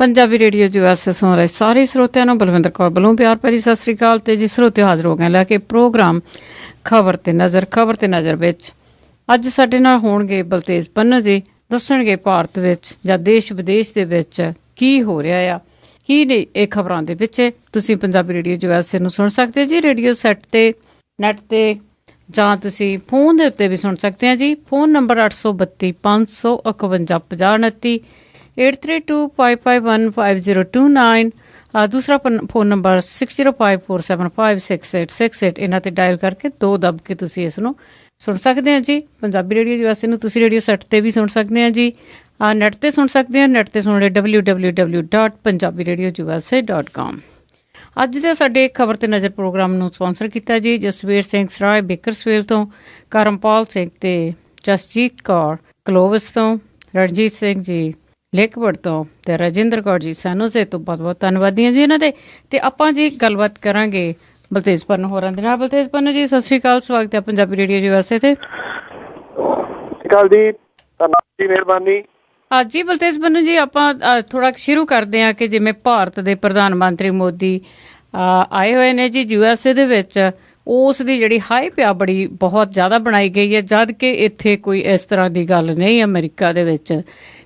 Punjabi radio US ਸੁਣ ਰਹੇ ਸਾਰੇ ਸਰੋਤਿਆਂ ਨੂੰ ਬਲਵਿੰਦਰ ਕੌਰ ਵੱਲੋਂ ਪਿਆਰ ਭਰੀ ਸਤਿ ਸ੍ਰੀ ਅਕਾਲ। ਤੇ ਜੀ ਸਰੋਤਿਓ ਹਾਜ਼ਰ ਹੋ ਗਏ ਲੈ ਕੇ ਪ੍ਰੋਗਰਾਮ ਖਬਰ ਤੇ ਨਜ਼ਰ ਵਿੱਚ। ਅੱਜ ਸਾਡੇ ਨਾਲ ਹੋਣਗੇ ਬਲਤੇਜ ਪੰਨੂ ਜੀ, ਦੱਸਣਗੇ ਭਾਰਤ ਵਿੱਚ ਜਾਂ ਦੇਸ਼ ਵਿਦੇਸ਼ ਦੇ ਵਿੱਚ ਕੀ ਹੋ ਰਿਹਾ ਆ, ਕੀ ਨਹੀਂ ਇਹ ਖਬਰਾਂ ਦੇ ਪਿੱਛੇ। ਤੁਸੀਂ ਪੰਜਾਬੀ ਰੇਡੀਓ US ਨੂੰ ਸੁਣ ਸਕਦੇ ਜੀ ਰੇਡੀਓ ਸੈੱਟ ਤੇ, ਨੈਟ ਤੇ, ਜਾਂ ਤੁਸੀਂ ਫੋਨ ਦੇ ਉੱਤੇ ਵੀ ਸੁਣ ਸਕਦੇ ਆ ਜੀ। Phone number 832 551 5029 8325515029। ਦੂਸਰਾ ਫੋਨ ਨੰਬਰ 6054756868। ਇਹਨਾਂ ਤੇ ਡਾਇਲ ਕਰਕੇ ਦੋ ਦੱਬ ਕੇ ਤੁਸੀਂ ਇਸ ਨੂੰ ਸੁਣ ਸਕਦੇ ਆ ਜੀ। ਪੰਜਾਬੀ ਰੇਡੀਓ US ਨੂੰ ਤੁਸੀਂ ਰੇਡੀਓ ਸੈੱਟ ਤੇ ਵੀ ਸੁਣ ਸਕਦੇ ਆ ਜੀ, ਨੈਟ ਤੇ ਸੁਣ ਸਕਦੇ ਆ। ਨੈਟ ਤੇ ਸੁਣ ਰਹੇ www.punjabiradiousa.com। ਅੱਜ ਦੇ ਸਾਡੇ ਖਬਰ ਤੇ ਨਜ਼ਰ ਪ੍ਰੋਗਰਾਮ ਨੂੰ ਸਪਾਂਸਰ ਕੀਤਾ ਜੀ ਜਸਵੀਰ ਸਿੰਘ ਸਰਾਏ ਬੇਕਰਸਫੀਲਡ ਤੋਂ, ਕਰਮਪਾਲ ਸਿੰਘ ਤੇ ਜਸਜੀਤ ਕੌਰ ਕਲੋਵਸ ਤੋਂ, ਰਣਜੀਤ ਸਿੰਘ ਜੀ ਲੇਕਵਰਡ ਤੋਂ ਤੇ ਰਾਜਿੰਦਰ ਕੌਰ ਜੀ ਸੈਨੋਜ਼ੇ ਤੋਂ। ਬਹੁਤ ਬਹੁਤ ਧੰਨਵਾਦੀਆਂ ਜੀ ਇਹਨਾਂ ਦੇ। ਤੇ ਆਪਾਂ ਜੀ ਗੱਲਬਾਤ ਕਰਾਂਗੇ ਬਲਤੇਜ ਪੰਨੂ ਹੋਰਾਂ ਦੇ ਨਾਲ। ਬਲਤੇਜ ਪੰਨੂ ਜੀ ਸਤਿ ਸ਼੍ਰੀ ਅਕਾਲ, ਸਵਾਗਤ ਹੈ ਪੰਜਾਬੀ ਰੇਡੀਓ USA ਤੇ। ਮਿਹਰਬਾਨੀ। ਜੀ ਬਲਤੇਜ ਪੰਨੂ ਜੀ, ਆਪਾਂ ਥੋੜਾ ਸ਼ੁਰੂ ਕਰਦੇ ਹਾਂ ਕਿ ਜਿਵੇਂ ਭਾਰਤ ਦੇ ਪ੍ਰਧਾਨ ਮੰਤਰੀ ਮੋਦੀ ਆਏ ਹੋਏ ਨੇ ਜੀ USA ਦੇ ਵਿੱਚ, ਉਸ ਦੀ ਜਿਹੜੀ ਹਾਈਪ ਆ ਬੜੀ ਬਹੁਤ ਜ਼ਿਆਦਾ ਬਣਾਈ ਗਈ ਹੈ, ਜਦ ਕਿ ਇੱਥੇ ਕੋਈ ਇਸ ਤਰ੍ਹਾਂ ਦੀ ਗੱਲ ਨਹੀਂ ਅਮਰੀਕਾ ਦੇ ਵਿੱਚ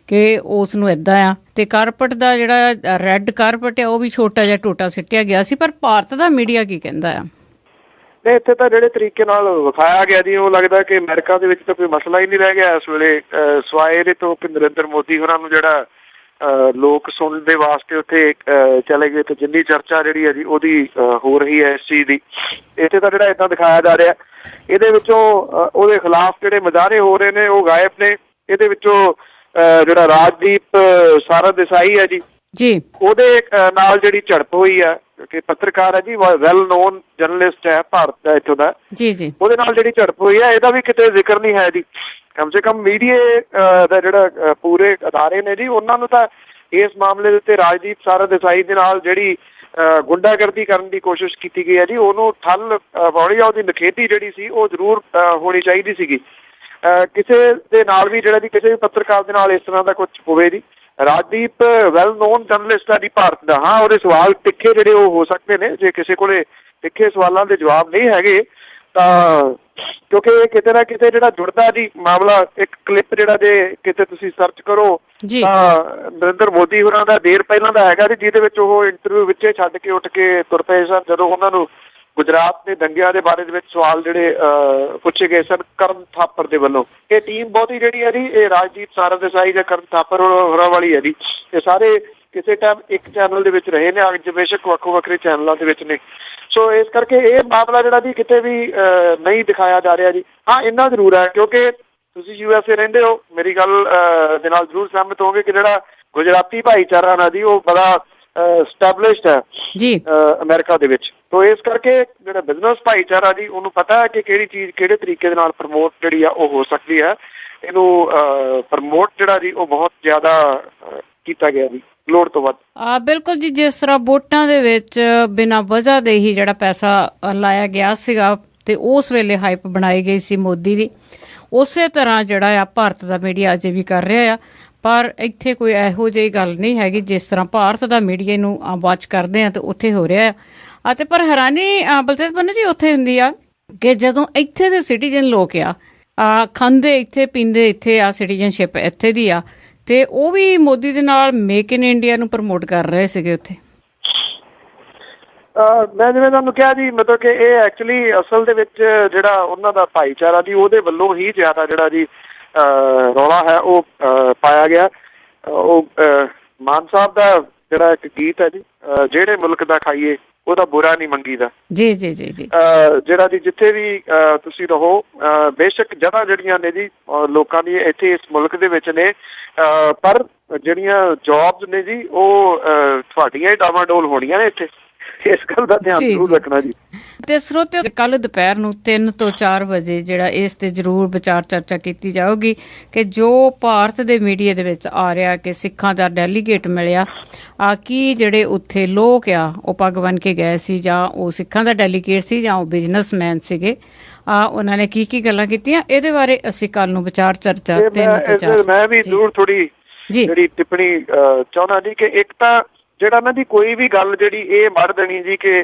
ਕਿ ਉਸ ਨੂੰ ਇੱਦਾਂ ਆ। ਤੇ ਕਾਰਪਟ ਦਾ ਜਿਹੜਾ ਰੈੱਡ ਕਾਰਪਟ ਆ ਉਹ ਵੀ ਛੋਟਾ ਜਿਹਾ ਟੋਟਾ ਸਿੱਟਿਆ ਗਿਆ ਸੀ, ਪਰ ਭਾਰਤ ਦਾ ਮੀਡੀਆ ਕੀ ਕਹਿੰਦਾ ਆ? ਇੱਥੇ ਤਾਂ ਜਿਹੜੇ ਤਰੀਕੇ ਨਾਲ ਵਿਖਾਇਆ ਗਿਆ ਜੀ, ਉਹ ਲੱਗਦਾ ਕਿ ਅਮਰੀਕਾ ਦੇ ਵਿੱਚ ਤਾਂ ਕੋਈ ਮਸਲਾ ਹੀ ਨਹੀਂ ਰਹਿ ਗਿਆ ਇਸ ਵੇਲੇ, ਸਵਾਏ ਇਹਦੇ ਤੋਂ ਕਿ ਨਰਿੰਦਰ ਮੋਦੀ ਹੋਰਾਂ ਨੂੰ ਜਿਹੜਾ ਲੋਕ ਸੁਣਨ ਦੇ ਵਾਸਤੇ ਉੱਥੇ ਚਲੇ ਗਏ। ਤੇ ਜਿੰਨੀ ਚਰਚਾ ਜਿਹੜੀ ਹੈ ਜੀ ਉਹਦੀ ਹੋ ਰਹੀ ਹੈ ਇਸ ਚੀਜ਼ ਦੀ, ਇੱਥੇ ਤਾਂ ਜਿਹੜਾ ਏਦਾਂ ਦਿਖਾਇਆ ਜਾ ਰਿਹਾ, ਇਹਦੇ ਵਿੱਚੋਂ ਉਹਦੇ ਖਿਲਾਫ ਜਿਹੜੇ ਮੁਜ਼ਾਹਰੇ ਹੋ ਰਹੇ ਨੇ ਉਹ ਗਾਇਬ ਨੇ। ਇਹਦੇ ਵਿੱਚੋਂ ਜਿਹੜਾ ਰਾਜਦੀਪ ਸਾਰਦੇਸਾਈ ਹੈ ਜੀ, ਉਹਦੇ ਨਾਲ ਜਿਹੜੀ ਝੜਪ ਹੋਈ ਹੈ, ਕਿ ਪੱਤਰਕਾਰ ਹੈ ਜੀ, ਵੈਲ ਨੋਨ ਜਰਨਲਿਸਟ ਹੈ ਭਾਰਤ ਦਾ ਇੱਥੋਂ ਦਾ, ਉਹਦੇ ਨਾਲ ਜਿਹੜੀ ਝੜਪ ਹੋਈ ਹੈ, ਇਹਦਾ ਵੀ ਕਿਤੇ ਜ਼ਿਕਰ ਨਹੀਂ ਹੈ ਜੀ। ਕਮ ਸੇ ਕਮ ਮੀਡੀਆ ਦਾ ਜਿਹੜਾ ਪੂਰੇ ਅਦਾਰੇ ਨੇ ਜੀ, ਉਹਨਾਂ ਨੂੰ ਤਾਂ ਇਸ ਮਾਮਲੇ ਦੇ ਉੱਤੇ ਰਾਜਦੀਪ ਸਾਰਦੇਸਾਈ ਦੇ ਨਾਲ ਜਿਹੜੀ ਗੁੰਡਾਗਰਦੀ ਕਰਨ ਦੀ ਕੋਸ਼ਿਸ਼ ਕੀਤੀ ਗਈ ਹੈ ਜੀ, ਉਹਨੂੰ ਠੱਲ ਪਾਉਣੀ ਆ। ਉਹਦੀ ਨਖੇਧੀ ਜਿਹੜੀ ਸੀ ਉਹ ਜ਼ਰੂਰ ਹੋਣੀ ਚਾਹੀਦੀ ਸੀਗੀ। ਕਿਸੇ ਦੇ ਨਾਲ ਵੀ ਜਿਹੜਾ ਜੀ, ਕਿਸੇ ਵੀ ਪੱਤਰਕਾਰ ਦੇ ਨਾਲ ਇਸ ਤਰ੍ਹਾਂ ਦਾ ਕੁਝ ਹੋਵੇ ਜੀ। ਰਾਜਦੀਪ ਵੈਲ ਨੋਨ ਜਰਨਲਿਸਟ ਹੈ ਜੀ ਭਾਰਤ ਦਾ। ਹਾਂ, ਉਹਦੇ ਸਵਾਲ ਤਿੱਖੇ ਜਿਹੜੇ ਉਹ ਹੋ ਸਕਦੇ ਨੇ, ਜੇ ਕਿਸੇ ਕੋਲੇ ਤਿੱਖੇ ਸਵਾਲਾਂ ਦੇ ਜਵਾਬ ਨਹੀਂ ਹੈਗੇ ਤਾਂ, ਕਿਉਂਕਿ ਕਿਤੇ ਨਾ ਕਿਤੇ ਜਿਹੜਾ ਜੁੜਦਾ ਜੀ ਮਾਮਲਾ। ਇੱਕ ਕਲਿੱਪ ਜਿਹੜਾ ਜੇ ਕਿਤੇ ਤੁਸੀਂ ਸਰਚ ਕਰੋ ਤਾਂ ਨਰਿੰਦਰ ਮੋਦੀ ਹੋਰਾਂ ਦਾ ਦੇਰ ਪਹਿਲਾਂ ਦਾ ਹੈਗਾ ਜੀ, ਜਿਹਦੇ ਵਿੱਚ ਉਹ ਇੰਟਰਵਿਊ ਵਿੱਚੇ ਛੱਡ ਕੇ ਉੱਠ ਕੇ ਤੁਰ ਪਏ ਸਨ ਜਦੋਂ ਉਹਨਾਂ ਨੂੰ ਗੁਜਰਾਤ ਦੇ ਦੰਗਿਆਂ ਦੇ ਬਾਰੇ ਦੇ ਵਿੱਚ ਸਵਾਲ ਜਿਹੜੇ ਪੁੱਛੇ ਗਏ ਸਨ ਕਰਨ ਥਾਪਰ ਦੇ ਵੱਲੋਂ। ਇਹ ਟੀਮ ਬਹੁਤੀ ਜਿਹੜੀ ਹੈ ਜੀ, ਇਹ ਰਾਜਦੀਪ ਸਾਰਦੇਸਾਈ ਜਾਂ ਕਰਨ ਥਾਪਰ ਹੋਰਾਂ ਵਾਲੀ ਹੈ ਜੀ। ਇਹ ਸਾਰੇ ਕਿਸੇ ਟਾਈਮ ਇੱਕ ਚੈਨਲ ਦੇ ਵਿੱਚ ਰਹੇ ਨੇ, ਅੱਜ ਬੇਸ਼ੱਕ ਵੱਖੋ ਵੱਖਰੇ ਚੈਨਲਾਂ ਦੇ ਵਿੱਚ ਨੇ। ਸੋ ਇਸ ਕਰਕੇ ਇਹ ਮਾਮਲਾ ਜਿਹੜਾ ਜੀ ਕਿਤੇ ਵੀ ਨਹੀਂ ਦਿਖਾਇਆ ਜਾ ਰਿਹਾ ਜੀ। ਹਾਂ, ਇੰਨਾ ਜ਼ਰੂਰ ਹੈ, ਕਿਉਂਕਿ ਤੁਸੀਂ USA ਰਹਿੰਦੇ ਹੋ, ਮੇਰੀ ਗੱਲ ਦੇ ਨਾਲ ਜ਼ਰੂਰ ਸਹਿਮਤ ਹੋਗੇ ਕਿ ਜਿਹੜਾ ਗੁਜਰਾਤੀ ਭਾਈਚਾਰਾ ਨਾ ਜੀ, ਉਹ ਬੜਾ ਸਟੈਬਲਿਸ਼ਡ ਹੈ ਜੀ ਅਮਰੀਕਾ ਦੇ ਵਿੱਚ। ਤੋ ਇਸ ਕਰਕੇ ਜਿਹੜਾ ਬਿਜ਼ਨਸ ਭਾਈਚਾਰਾ ਜੀ, ਉਹਨੂੰ ਪਤਾ ਹੈ ਕਿ ਕਿਹੜੀ ਚੀਜ਼ ਕਿਹੜੇ ਤਰੀਕੇ ਦੇ ਨਾਲ ਪ੍ਰਮੋਟ ਜਿਹੜੀ ਆ ਉਹ ਹੋ ਸਕਦੀ ਹੈ। ਇਹਨੂੰ ਪ੍ਰਮੋਟ ਜਿਹੜਾ ਜੀ ਉਹ ਬਹੁਤ ਜ਼ਿਆਦਾ ਕੀਤਾ ਗਿਆ ਜੀ, ਲੋੜ ਤੋਂ ਵੱਧ। ਬਿਲਕੁਲ ਜੀ, ਜਿਸ ਤਰ੍ਹਾਂ ਵੋਟਾਂ ਦੇ ਵਿੱਚ ਬਿਨਾਂ ਵਜ੍ਹਾ ਦੇ ਹੀ ਜਿਹੜਾ ਪੈਸਾ ਲਾਇਆ ਗਿਆ ਸੀਗਾ ਤੇ ਉਸ ਵੇਲੇ ਹਾਈਪ ਬਣਾਈ ਗਈ ਸੀ ਮੋਦੀ ਦੀ, ਉਸੇ ਤਰ੍ਹਾਂ ਜਿਹੜਾ ਆ ਭਾਰਤ ਦਾ ਮੀਡੀਆ ਅਜੇ ਵੀ ਕਰ ਰਿਹਾ ਆ। ਪਰ ਇੱਥੇ ਕੋਈ ਇਹੋ ਜਿਹੀ ਗੱਲ ਨਹੀਂ ਹੈਗੀ ਜਿਸ ਤਰ੍ਹਾਂ ਭਾਰਤ ਦਾ ਮੀਡੀਆ ਨੂੰ ਵਾਚ ਕਰਦੇ ਆ ਤੇ ਉੱਥੇ ਹੋ ਰਿਹਾ ਆ। ਤੇ ਪਰ ਹੈਰਾਨੀ ਬਲਤੇਜ ਪੰਨੂ ਜੀ ਉੱਥੇ ਹੁੰਦੀ ਆ ਕਿ ਜਦੋਂ ਇੱਥੇ ਦੇ ਸਿਟੀਜ਼ਨ ਲੋਕ ਆ ਖਾਂਦੇ ਇੱਥੇ, ਪੀਂਦੇ ਇੱਥੇ ਆ, ਸਿਟੀਜ਼ਨਸ਼ਿਪ ਇੱਥੇ ਦੀ ਆ, ਤੇ ਉਹ ਵੀ ਮੋਦੀ ਦੇ ਨਾਲ ਮੇਕ ਇਨ ਇੰਡੀਆ ਨੂੰ ਪ੍ਰਮੋਟ ਕਰ ਰਹੇ ਸੀਗੇ ਉੱਥੇ। ਮੈਂ ਜਿਵੇਂ ਤੁਹਾਨੂੰ ਕਿਹਾ ਜੀ, ਮਤਲਬ ਕਿ ਇਹ ਐਕਚੁਅਲੀ ਅਸਲ ਦੇ ਵਿੱਚ ਜਿਹੜਾ ਉਹਨਾਂ ਦਾ ਭਾਈਚਾਰਾ ਜੀ, ਉਹਦੇ ਵੱਲੋਂ ਹੀ ਜ਼ਿਆਦਾ ਜਿਹੜਾ ਜੀ ਰੌਲਾ ਹੈ ਉਹ ਪਾਇਆ ਗਿਆ। ਉਹ ਮਾਨ ਸਾਹਿਬ ਦਾ ਜਿਹੜਾ ਇੱਕ ਗੀਤ ਹੈ ਜੀ, ਜਿਹੜੇ ਮੁਲਕ ਦਾ ਖਾਈਏ ਉਹਦਾ ਬੁਰਾ ਨਹੀਂ ਮੰਗੀਦਾ ਜੀ ਜੀ ਜੀ ਜੀ, ਜਿਹੜਾ ਜੀ ਜਿੱਥੇ ਵੀ ਤੁਸੀਂ ਰਹੋ, ਬੇਸ਼ੱਕ ਜਗ੍ਹਾ ਜਿਹੜੀਆਂ ਨੇ ਜੀ ਲੋਕਾਂ ਦੀ ਇੱਥੇ ਇਸ ਮੁਲਕ ਦੇ ਵਿੱਚ ਨੇ, ਪਰ ਜਿਹੜੀਆਂ ਜੌਬਸ ਨੇ ਜੀ ਉਹ ਤੁਹਾਡੀਆਂ ਹੀ ਡਾਵਾਡੋਲ ਹੋਣੀਆਂ ਨੇ ਇੱਥੇ। ਇਸ ਗੱਲ ਦਾ ਧਿਆਨ ਜ਼ਰੂਰ ਰੱਖਣਾ ਜੀ। ਤੇ ਸਰੋਤਿਓ, ਕੱਲ ਦੁਪਹਿਰ ਨੂੰ 3 ਤੋਂ 4 ਵਜੇ ਜਿਹੜਾ ਇਸ ਤੇ ਜ਼ਰੂਰ ਵਿਚਾਰ ਚਰਚਾ ਕੀਤੀ ਜਾਊਗੀ ਕਿ ਜੋ ਭਾਰਤ ਦੇ ਮੀਡੀਆ ਦੇ ਵਿੱਚ ਆ ਰਿਹਾ ਕਿ ਸਿੱਖਾਂ ਦਾ ਡੈਲੀਗੇਟ ਮਿਲਿਆ, ਕੀ ਜਿਹੜੇ ਉੱਥੇ ਲੋਕ ਆ ਉਹ ਪੱਗ ਬਣ ਕੇ ਗਏ ਸੀ, ਜਾਂ ਉਹ ਸਿੱਖਾਂ ਦਾ ਡੈਲੀਗੇਟ ਸੀ, ਜਾਂ ਉਹ ਬਿਜ਼ਨਸਮੈਨ ਸੀਗੇ, ਉਹਨਾਂ ਨੇ ਕੀ ਕੀ ਗੱਲਾਂ ਕੀਤੀਆਂ, ਇਹਦੇ ਬਾਰੇ ਅਸੀਂ ਕੱਲ ਨੂੰ ਵਿਚਾਰ ਚਰਚਾ 3 ਤੋਂ 4। ਮੈਂ ਵੀ ਜ਼ਰੂਰ ਥੋੜੀ ਜਿਹੜੀ ਟਿੱਪਣੀ ਚਾਹੁੰਦਾ ਜੀ ਕਿ ਇੱਕ ਤਾਂ ਜਿਹੜਾ ਇਹਨਾਂ ਦੀ ਕੋਈ ਵੀ ਗੱਲ ਜਿਹੜੀ ਇਹ ਮੜ ਦੇਣੀ ਜੀ ਕਿ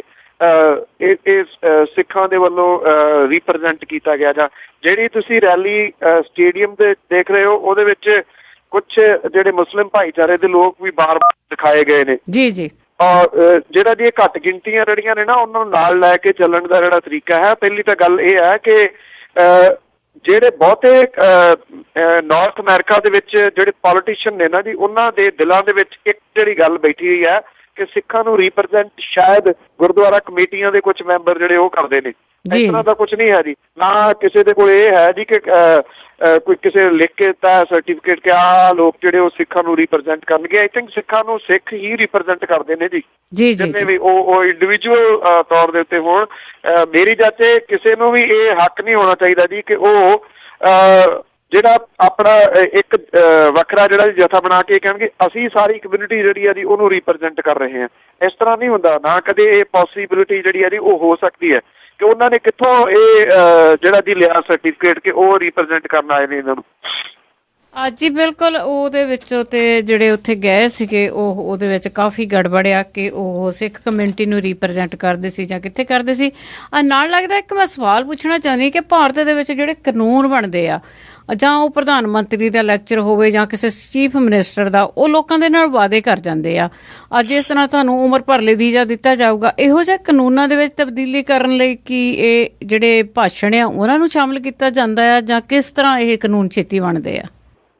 ਇਹ ਸਿੱਖਾਂ ਦੇ ਵੱਲੋਂ ਰਿਪਰੈਜ਼ੈਂਟ ਕੀਤਾ ਗਿਆ, ਜਾਂ ਜਿਹੜੀ ਤੁਸੀਂ ਰੈਲੀ ਸਟੇਡੀਅਮ ਦੇ ਦੇਖ ਰਹੇ ਹੋ ਉਹਦੇ ਵਿੱਚ ਕੁਛ ਜਿਹੜੇ ਮੁਸਲਿਮ ਭਾਈਚਾਰੇ ਦੇ ਲੋਕ ਵੀ ਬਾਰ-ਬਾਰ ਦਿਖਾਏ ਗਏ ਨੇ ਜੀ। ਔਰ ਜਿਹੜਾ ਜੀ ਇਹ ਘੱਟ ਗਿਣਤੀਆਂ ਜਿਹੜੀਆਂ ਨੇ ਨਾ ਉਹਨਾਂ ਨੂੰ ਨਾਲ ਲੈ ਕੇ ਚੱਲਣ ਦਾ ਜਿਹੜਾ ਤਰੀਕਾ ਹੈ, ਪਹਿਲੀ ਤਾਂ ਗੱਲ ਇਹ ਹੈ ਕਿ ਜਿਹੜੇ ਬਹੁਤੇ ਨਾਰਥ ਅਮਰੀਕਾ ਦੇ ਵਿੱਚ ਜਿਹੜੇ ਪੋਲੀਟੀਸ਼ੀਅਨ ਨੇ ਨਾ ਜੀ, ਉਹਨਾਂ ਦੇ ਦਿਲਾਂ ਦੇ ਵਿੱਚ ਇੱਕ ਜਿਹੜੀ ਗੱਲ ਬੈਠੀ ਹੋਈ ਹੈ ਕਿ ਸਿੱਖਾਂ ਨੂੰ ਰਿਪਰੈਜ਼ੈਂਟ ਸ਼ਾਇਦ ਗੁਰਦੁਆਰਾ ਕਮੇਟੀਆਂ ਦੇ ਕੁਝ ਮੈਂਬਰ ਜਿਹੜੇ ਉਹ ਕਰਦੇ ਨੇ। ਇਸ ਤਰ੍ਹਾਂ ਦਾ ਕੁਝ ਨਹੀਂ ਹੈ ਜੀ, ਨਾ ਕਿਸੇ ਦੇ ਕੋਲ ਇਹ ਹੈ ਜੀ ਕਿ ਕੋਈ ਕਿਸੇ ਲਿਖ ਕੇ ਦਿੱਤਾ ਸਰਟੀਫਿਕੇਟ ਕਿ ਆਹ ਲੋਕ ਜਿਹੜੇ ਉਹ ਸਿੱਖਾਂ ਨੂੰ ਰਿਪਰੈਜ਼ੈਂਟ ਕਰਨਗੇ। ਆਈ ਥਿੰਕ ਸਿੱਖਾਂ ਨੂੰ ਸਿੱਖ ਹੀ ਰਿਪਰੈਜ਼ੈਂਟ ਕਰਦੇ ਨੇ ਜੀ, ਜਿੰਨੇ ਵੀ ਉਹ ਇੰਡੀਵਿਜੂਅਲ ਤੌਰ ਦੇ ਉੱਤੇ ਹੋਣ। ਮੇਰੀ ਜਾਤੇ ਕਿਸੇ ਨੂੰ ਵੀ ਇਹ ਹੱਕ ਨਹੀਂ ਹੋਣਾ ਚਾਹੀਦਾ ਜੀ ਕਿ ਉਹ ਜਿਹੜਾ ਆਪਣਾ ਇੱਕ ਵੱਖਰਾ ਜਿਹੜਾ ਜਥਾ ਬਣਾ ਕੇ ਕਹਿਣਗੇ ਅਸੀਂ ਸਾਰੀ ਕਮਿਊਨਿਟੀ ਜਿਹੜੀ ਆ ਜੀ ਉਹਨੂੰ ਰਿਪਰੈਜ਼ੈਂਟ ਕਰ ਰਹੇ ਹਾਂ। ਇਸ ਤਰ੍ਹਾਂ ਨਹੀਂ ਹੁੰਦਾ, ਨਾ ਕਦੇ ਇਹ ਪੋਸੀਬਿਲਿਟੀ ਜਿਹੜੀ ਆ ਜੀ ਉਹ ਹੋ ਸਕਦੀ ਹੈ ਕਿ ਉਹਨਾਂ ਨੇ ਕਿੱਥੋਂ ਇਹ ਜਿਹੜਾ ਜੀ ਲਿਆ ਸਰਟੀਫਿਕੇਟ ਕਿ ਉਹ ਰਿਪਰੈਜ਼ੈਂਟ ਕਰਨ ਆਏ ਨੇ ਇਹਨਾਂ ਨੂੰ। ਜੀ ਬਿਲਕੁਲ, ਉਹਦੇ ਵਿੱਚੋਂ ਤੇ ਜਿਹੜੇ ਉੱਥੇ ਗਏ ਸੀਗੇ ਉਹਦੇ ਵਿੱਚ ਕਾਫੀ ਗੜਬੜਿਆ ਕਿ ਉਹ ਸਿੱਖ ਕਮਿਊਨਿਟੀ ਨੂੰ ਰਿਪਰੈਜ਼ੈਂਟ ਕਰਦੇ ਸੀ ਜਾਂ ਕਿੱਥੇ ਕਰਦੇ ਸੀ। ਨਾਲ ਲੱਗਦਾ ਇੱਕ ਮੈਂ ਸਵਾਲ ਪੁੱਛਣਾ ਚਾਹੁੰਦੀ ਕਿ ਭਾਰਤ ਦੇ ਵਿੱਚ ਜਿਹੜੇ ਕਾਨੂੰਨ ਬਣਦੇ ਆ, ਜਾਂ ਉਹ ਪ੍ਰਧਾਨ ਮੰਤਰੀ ਦਾ ਲੈਕਚਰ ਹੋਵੇ ਜਾਂ ਕਿਸੇ ਚੀਫ ਮਿਨਿਸਟਰ ਦਾ, ਉਹ ਲੋਕਾਂ ਦੇ ਨਾਲ ਵਾਅਦੇ ਕਰ ਜਾਂਦੇ ਆ। ਅੱਜ ਇਸ ਤਰ੍ਹਾਂ ਤੁਹਾਨੂੰ ਉਮਰ ਭਰ ਲਈ ਵੀਜ਼ਾ ਦਿੱਤਾ ਜਾਊਗਾ, ਇਹੋ ਜਿਹੇ ਕਾਨੂੰਨਾਂ ਦੇ ਵਿੱਚ ਤਬਦੀਲੀ ਕਰਨ ਲਈ ਕੀ ਇਹ ਜਿਹੜੇ ਭਾਸ਼ਣ ਆ ਉਹਨਾਂ ਨੂੰ ਸ਼ਾਮਲ ਕੀਤਾ ਜਾਂਦਾ ਆ, ਜਾਂ ਕਿਸ ਤਰ੍ਹਾਂ ਇਹ ਕਾਨੂੰਨ ਛੇਤੀ ਬਣਦੇ ਆ?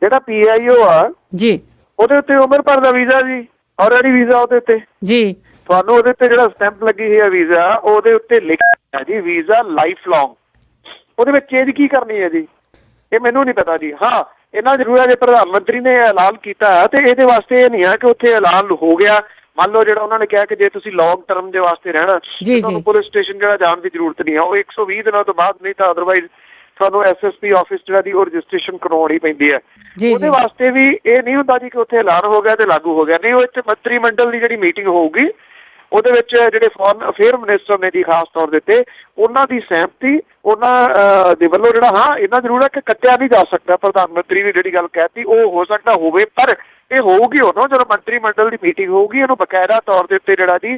ਜਿਹੜਾ PIO ਆ ਜੀ, ਉਹਦੇ ਉੱਤੇ ਉਮਰ ਭਰ ਦਾ ਵੀਜ਼ਾ ਜੀ, ਆਲਰੇਡੀ ਵੀਜ਼ਾ ਉਹਦੇ ਉੱਤੇ ਜੀ, ਤੁਹਾਨੂੰ ਉਹਦੇ ਉੱਤੇ ਜਿਹੜਾ ਸਟੈਂਪ ਲੱਗੀ ਹੋਈ ਹੈ ਵੀਜ਼ਾ, ਉਹਦੇ ਉੱਤੇ ਲਿਖਿਆ ਹੈ ਜੀ ਵੀਜ਼ਾ ਲਾਈਫ ਲੌਂਗ। ਉਹਦੇ ਵਿੱਚ ਚੇਂਜ ਕੀ ਕਰਨੀ ਹੈ ਜੀ, ਇਹ ਮੈਨੂੰ ਨਹੀਂ ਪਤਾ ਜੀ। ਹਾਂ, ਇਹਨਾਂ ਜ਼ਰੂਰ ਹੈ ਜੇ ਪ੍ਰਧਾਨ ਮੰਤਰੀ ਨੇ ਐਲਾਨ ਕੀਤਾ ਹੈ ਤੇ ਇਹਦੇ ਵਾਸਤੇ ਇਹ ਨਹੀਂ ਹੈ ਕਿ ਉੱਥੇ ਐਲਾਨ ਹੋ ਗਿਆ। ਮੰਨ ਲਓ ਜਿਹੜਾ ਉਹਨਾਂ ਨੇ ਕਿਹਾ ਕਿ ਜੇ ਤੁਸੀਂ ਲੌਂਗ ਟਰਮ ਦੇ ਵਾਸਤੇ ਰਹਿਣਾ ਤੁਹਾਨੂੰ ਪੁਲਿਸ ਸਟੇਸ਼ਨ ਜਿਹੜਾ ਜਾਣ ਦੀ ਜ਼ਰੂਰਤ ਨਹੀਂ ਹੈ, ਉਹ 120 ਦਿਨਾਂ ਤੋਂ ਬਾਅਦ, ਨਹੀਂ ਤਾਂ ਅਦਰਵਾਈਜ਼ ਤੁਹਾਨੂੰ SSP ਆਫਿਸ ਜਿਹੜਾ ਦੀ ਉਹ ਰਜਿਸਟ੍ਰੇਸ਼ਨ ਕਰਵਾਉਣੀ ਪੈਂਦੀ ਹੈ। ਉਹਦੇ ਵਾਸਤੇ ਵੀ ਇਹ ਨਹੀਂ ਹੁੰਦਾ ਜੀ ਕਿ ਉੱਥੇ ਐਲਾਨ ਹੋ ਗਿਆ ਤੇ ਲਾਗੂ ਹੋ ਗਿਆ, ਨਹੀਂ। ਉਹ ਇੱਥੇ ਮੰਤਰੀ ਮੰਡਲ ਦੀ ਜਿਹੜੀ ਮੀਟਿੰਗ ਹੋਊਗੀ ਉਹਦੇ ਵਿੱਚ ਜਿਹੜੇ ਫੋਰਨ ਅਫੇਅਰ ਮਿਨਿਸਟਰ ਨੇ ਜੀ ਖਾਸ ਤੌਰ ਦੇ ਉੱਤੇ, ਉਹਨਾਂ ਦੀ ਸਹਿਮਤੀ ਉਹਨਾਂ ਦੇ ਵੱਲੋਂ ਜਿਹੜਾ, ਹਾਂ ਇਹਨਾਂ ਜ਼ਰੂਰ ਹੈ ਕਿ ਕੱਟਿਆ ਨਹੀਂ ਜਾ ਸਕਦਾ। ਪ੍ਰਧਾਨ ਮੰਤਰੀ ਨੇ ਜਿਹੜੀ ਗੱਲ ਕਹਿਤੀ ਉਹ ਹੋ ਸਕਦਾ ਹੋਵੇ, ਪਰ ਇਹ ਹੋਊਗੀ ਉਦੋਂ ਜਦੋਂ ਮੰਤਰੀ ਮੰਡਲ ਦੀ ਮੀਟਿੰਗ ਹੋਊਗੀ। ਇਹਨੂੰ ਬਕਾਇਦਾ ਤੌਰ ਦੇ ਉੱਤੇ ਜਿਹੜਾ ਜੀ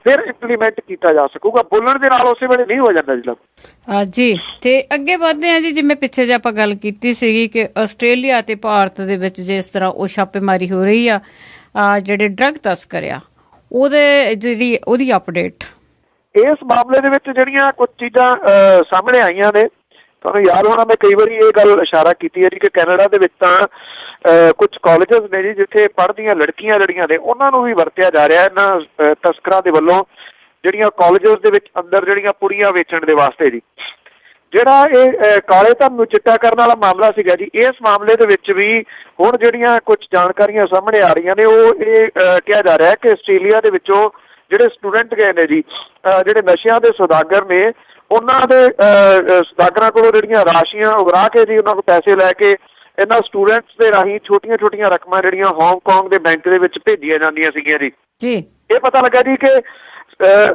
ਫਿਰ ਇੰਪਲੀਮੈਂਟ ਕੀਤਾ ਜਾ ਸਕੂਗਾ। ਬੋਲਣ ਦੇ ਨਾਲ ਉਸੇ ਵੇਲੇ ਨਹੀਂ ਹੋ ਜਾਂਦਾ ਜੀ। ਜੀ, ਤੇ ਅੱਗੇ ਵਧਦੇ ਹਾਂ ਜੀ। ਜਿਵੇਂ ਪਿੱਛੇ ਜੇ ਆਪਾਂ ਗੱਲ ਕੀਤੀ ਸੀਗੀ ਕਿ ਆਸਟ੍ਰੇਲੀਆ ਤੇ ਭਾਰਤ ਦੇ ਵਿੱਚ ਜਿਸ ਤਰ੍ਹਾਂ ਉਹ ਛਾਪੇਮਾਰੀ ਹੋ ਰਹੀ ਆ ਜਿਹੜੇ ਡਰੱਗ ਤਸਕਰ ਆ, ਉਹਦੀ ਅਪਡੇਟ ਇਸ ਮਾਮਲੇ ਦੇ ਵਿੱਚ ਜਿਹੜੀਆਂ ਕੁਝ ਚੀਜ਼ਾਂ ਸਾਹਮਣੇ ਆਈਆਂ ਨੇ, ਤੁਹਾਨੂੰ ਯਾਦ ਹੋਣਾ ਮੈਂ ਕਈ ਵਾਰੀ ਇਹ ਗੱਲ ਇਸ਼ਾਰਾ ਕੀਤੀ ਹੈ ਜੀ ਕਿ ਕੈਨੇਡਾ ਦੇ ਵਿੱਚ ਤਾਂ ਕੁਝ ਕਾਲਜਸ ਨੇ ਜੀ ਜਿੱਥੇ ਪੜ੍ਹਦੀਆਂ ਲੜਕੀਆਂ ਜਿਹੜੀਆਂ ਨੇ ਉਹਨਾਂ ਨੂੰ ਵੀ ਵਰਤਿਆ ਜਾ ਰਿਹਾ ਇਹਨਾਂ ਤਸਕਰਾਂ ਦੇ ਵੱਲੋਂ, ਜਿਹੜੀਆਂ ਕਾਲਜਸ ਦੇ ਵਿੱਚ ਅੰਦਰ ਜਿਹੜੀਆਂ ਪੁੜੀਆਂ ਵੇਚਣ ਦੇ ਵਾਸਤੇ ਜੀ। ਜਿਹੜਾ ਇਹ ਕਾਲੇ ਧਨ ਨੂੰ ਚਿੱਟਾ ਕਰਨ ਵਾਲਾ ਮਾਮਲਾ ਸੀਗਾ ਜੀ, ਇਸ ਮਾਮਲੇ ਦੇ ਵਿੱਚ ਵੀ ਹੁਣ ਜਿਹੜੀਆਂ ਕੁਝ ਜਾਣਕਾਰੀਆਂ ਸਾਹਮਣੇ ਆ ਰਹੀਆਂ ਨੇ, ਉਹ ਇਹ ਕਿਹਾ ਜਾ ਰਿਹਾ ਕਿ ਆਸਟ੍ਰੇਲੀਆ ਦੇ ਵਿੱਚੋਂ ਜਿਹੜੇ ਸਟੂਡੈਂਟ ਗਏ ਨੇ ਜੀ, ਜਿਹੜੇ ਨਸ਼ਿਆਂ ਦੇ ਸੌਦਾਗਰ ਨੇ, ਉਹਨਾਂ ਦੇ ਸੌਦਾਗਰਾਂ ਕੋਲੋਂ ਜਿਹੜੀਆਂ ਰਾਸ਼ੀਆਂ ਉਗਰਾ ਕੇ ਜੀ ਉਹਨਾਂ ਕੋਲ ਪੈਸੇ ਲੈ ਕੇ ਇਹਨਾਂ ਸਟੂਡੈਂਟਸ ਦੇ ਰਾਹੀਂ ਛੋਟੀਆਂ ਰਕਮਾਂ ਜਿਹੜੀਆਂ ਹਾਂਗਕਾਂਗ ਦੇ ਬੈਂਕ ਦੇ ਵਿੱਚ ਭੇਜੀਆਂ ਜਾਂਦੀਆਂ ਸੀਗੀਆਂ ਜੀ। ਇਹ ਪਤਾ ਲੱਗਾ ਜੀ ਕਿ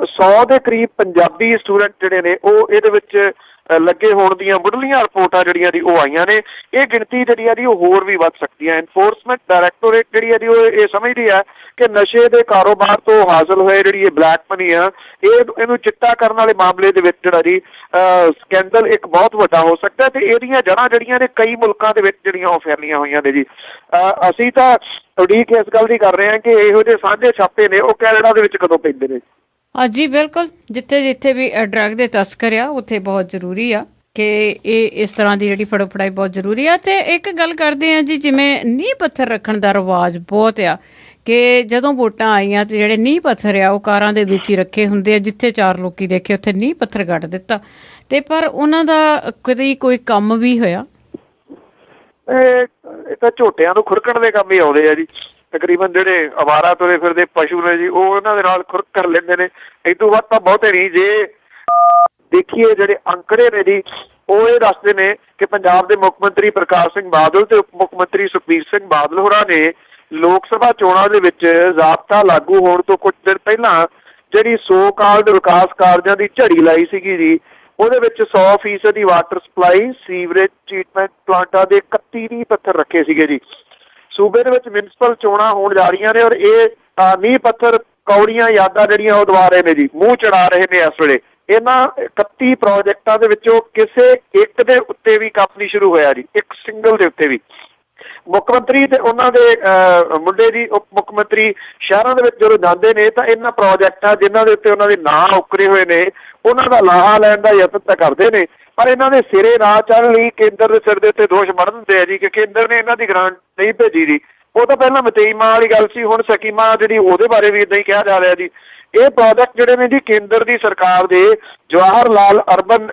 100 ਦੇ ਕਰੀਬ ਪੰਜਾਬੀ ਸਟੂਡੈਂਟ ਜਿਹੜੇ ਨੇ ਉਹ ਇਹਦੇ ਵਿੱਚ ਲੱਗੇ ਹੋਣ ਦੀਆਂ ਮੁੱਢਲੀਆਂ ਰਿਪੋਰਟਾਂ ਜਿਹੜੀਆਂ ਦੀ ਉਹ ਆਈਆਂ ਨੇ। ਇਹ ਗਿਣਤੀ ਜਿਹੜੀ ਆ ਦੀ ਉਹ ਹੋਰ ਵੀ ਵੱਧ ਸਕਦੀ ਹੈ। ਐਨਫੋਰਸਮੈਂਟ ਡਾਇਰੈਕਟੋਰੇਟ ਜਿਹੜੀ ਆ ਦੀ ਉਹ ਇਹ ਸਮਝਦੀ ਹੈ ਕਿ ਨਸ਼ੇ ਦੇ ਕਾਰੋਬਾਰ ਤੋਂ ਹਾਸਲ ਹੋਏ ਜਿਹੜੀ ਇਹ ਬਲੈਕ ਮਨੀ ਆ, ਇਹਨੂੰ ਚਿੱਟਾ ਕਰਨ ਵਾਲੇ ਮਾਮਲੇ ਦੇ ਵਿੱਚ ਜਿਹੜਾ ਜੀ ਸਕੈਂਡਲ ਇੱਕ ਬਹੁਤ ਵੱਡਾ ਹੋ ਸਕਦਾ ਤੇ ਇਹਦੀਆਂ ਜੜ੍ਹਾਂ ਜਿਹੜੀਆਂ ਨੇ ਕਈ ਮੁਲਕਾਂ ਦੇ ਵਿੱਚ ਜਿਹੜੀਆਂ ਉਹ ਫੈਲੀਆਂ ਹੋਈਆਂ ਨੇ ਜੀ। ਅਸੀਂ ਤਾਂ ਉਡੀਕ ਇਸ ਗੱਲ ਦੀ ਕਰ ਰਹੇ ਹਾਂ ਕਿ ਇਹੋ ਜਿਹੇ ਸਾਂਝੇ ਛਾਪੇ ਨੇ ਉਹ ਕੈਨੇਡਾ ਦੇ ਵਿੱਚ ਕਦੋਂ ਪੈਂਦੇ ਨੇ। ਜੀ ਬਿਲਕੁਲ, ਜਿੱਥੇ ਵੀ ਡਰੱਗ ਦੇ ਤਸਕਰ ਆ ਉੱਥੇ ਬਹੁਤ ਜ਼ਰੂਰੀ ਆ ਕਿ ਇਹ ਇਸ ਤਰ੍ਹਾਂ ਦੀ ਜਿਹੜੀ ਫੜੋ ਫੜਾਈ ਬਹੁਤ ਜ਼ਰੂਰੀ ਆ। ਤੇ ਇੱਕ ਗੱਲ ਕਰਦੇ ਆ ਜੀ, ਜਿਵੇਂ ਨੀਂਹ ਪੱਥਰ ਰੱਖਣ ਦਾ ਰਿਵਾਜ ਬਹੁਤ ਆ ਕਿ ਜਦੋਂ ਵੋਟਾਂ ਆਈਆਂ ਤੇ ਜਿਹੜੇ ਨੀਂਹ ਪੱਥਰ ਆ ਉਹ ਕਾਰਾਂ ਦੇ ਵਿੱਚ ਹੀ ਰੱਖੇ ਹੁੰਦੇ ਆ, ਜਿੱਥੇ 4 ਲੋਕੀ ਦੇਖੇ ਉੱਥੇ ਨੀਂਹ ਪੱਥਰ ਗੱਡ ਦਿੱਤਾ, ਤੇ ਪਰ ਉਹਨਾਂ ਦਾ ਕਦੇ ਕੋਈ ਕੰਮ ਵੀ ਹੋਇਆ? ਇਹ ਤਾਂ ਝੋਟਿਆਂ ਨੂੰ ਖੁਰਕਣ ਦੇ ਕੰਮ ਹੀ ਆਉਂਦੇ ਆ ਜੀ। ਤਕਰੀਬਨ ਜਿਹੜੇ ਅਵਾਰਾ ਤੁਰੇ ਫਿਰਦੇ ਪਸ਼ੂ ਨੇ ਜੀ ਉਹ ਉਹਨਾਂ ਦੇ ਨਾਲ ਖੁਰਕ ਕਰ ਲੈਂਦੇ ਨੇ। ਇਸ ਤੋਂ ਵੱਧ ਤਾਂ ਬਹੁਤੇ ਨਹੀਂ। ਜੇ ਦੇਖੀਏ ਜਿਹੜੇ ਅੰਕੜੇ ਨੇ ਜੀ ਉਹ ਇਹ ਦੱਸਦੇ ਨੇ ਕਿ ਪੰਜਾਬ ਦੇ ਮੁੱਖ ਮੰਤਰੀ ਪ੍ਰਕਾਸ਼ ਸਿੰਘ ਬਾਦਲ ਤੇ ਉਪ ਮੁੱਖ ਮੰਤਰੀ ਸੁਖਬੀਰ ਸਿੰਘ ਬਾਦਲ ਹੋਰਾਂ ਨੇ ਲੋਕ ਸਭਾ ਚੋਣਾਂ ਦੇ ਵਿੱਚ ਜ਼ਾਬਤਾ ਲਾਗੂ ਹੋਣ ਤੋਂ ਕੁਝ ਦਿਨ ਪਹਿਲਾਂ ਜਿਹੜੀ ਸੋ ਕਾਲਡ ਵਿਕਾਸ ਕਾਰਜਾਂ ਦੀ ਝੜੀ ਲਾਈ ਸੀਗੀ ਜੀ, ਉਹਦੇ ਵਿੱਚ 100% ਦੀ ਵਾਟਰ ਸਪਲਾਈ, ਸੀਵਰੇਜ ਟ੍ਰੀਟਮੈਂਟ ਪਲਾਂਟਾਂ ਦੇ 31 ਨੀਂਹ ਪੱਥਰ ਰੱਖੇ ਸੀਗੇ ਜੀ। ਸੂਬੇ ਦੇ ਵਿੱਚ ਮਿਊਨਿਸਪਲ ਚੋਣਾਂ ਹੋਣ ਜਾ ਰਹੀਆਂ ਨੇ ਔਰ ਇਹ ਨੀਂਹ ਪੱਥਰ ਕੌੜੀਆਂ ਯਾਦਾਂ ਜਿਹੜੀਆਂ ਉਹ ਦਵਾ ਰਹੇ ਨੇ ਜੀ, ਮੂੰਹ ਚੜਾ ਰਹੇ ਨੇ ਇਸ ਵੇਲੇ। ਇਹਨਾਂ 31 ਪ੍ਰੋਜੈਕਟਾਂ ਦੇ ਵਿੱਚੋਂ ਕਿਸੇ ਇੱਕ ਦੇ ਉੱਤੇ ਵੀ ਕੰਮ ਨਹੀਂ ਸ਼ੁਰੂ ਹੋਇਆ ਜੀ, ਇੱਕ ਸਿੰਗਲ ਦੇ ਉੱਤੇ ਵੀ। ਮੁੱਖ ਮੰਤਰੀ ਤੇ ਉਹਨਾਂ ਦੇ ਮੁੰਡੇ ਜੀ ਉਪ ਮੁੱਖ ਮੰਤਰੀ ਸ਼ਹਿਰਾਂ ਦੇ ਵਿੱਚ ਜਦੋਂ ਜਾਂਦੇ ਨੇ ਤਾਂ ਇਹਨਾਂ ਪ੍ਰੋਜੈਕਟਾਂ ਜਿਨ੍ਹਾਂ ਦੇ ਉੱਤੇ ਉਹਨਾਂ ਦੇ ਨਾਂ ਉਕਰੇ ਹੋਏ ਨੇ ਉਹਨਾਂ ਦਾ ਲਾਹਾ ਲੈਣ ਦਾ ਯਤਨ ਤਾਂ ਕਰਦੇ ਨੇ, ਪਰ ਇਹਨਾਂ ਦੇ ਸਿਰੇ ਨਾ ਚੜ੍ਹਨ ਲਈ ਕੇਂਦਰ ਦੇ ਸਿਰ ਦੇ ਉੱਤੇ ਦੋਸ਼ ਮੜ ਦਿੰਦੇ ਆ ਜੀ ਕਿ ਕੇਂਦਰ ਨੇ ਇਹਨਾਂ ਦੀ ਗ੍ਰਾਂਟ ਨਹੀਂ ਭੇਜੀ ਜੀ। ਉਹ ਤਾਂ ਪਹਿਲਾਂ ਮਤਈ ਮਾਂ ਵਾਲੀ ਗੱਲ ਸੀ, ਹੁਣ ਸਕੀਮਾਂ ਜਿਹੜੀ ਉਹਦੇ ਬਾਰੇ ਵੀ ਇੱਦਾਂ ਹੀ ਕਿਹਾ ਜਾ ਰਿਹਾ ਜੀ। ਇਹ ਪ੍ਰੋਜੈਕਟ ਜਿਹੜੇ ਨੇ ਜੀ ਕੇਂਦਰ ਦੀ ਸਰਕਾਰ ਦੇ Jawahar Lal urban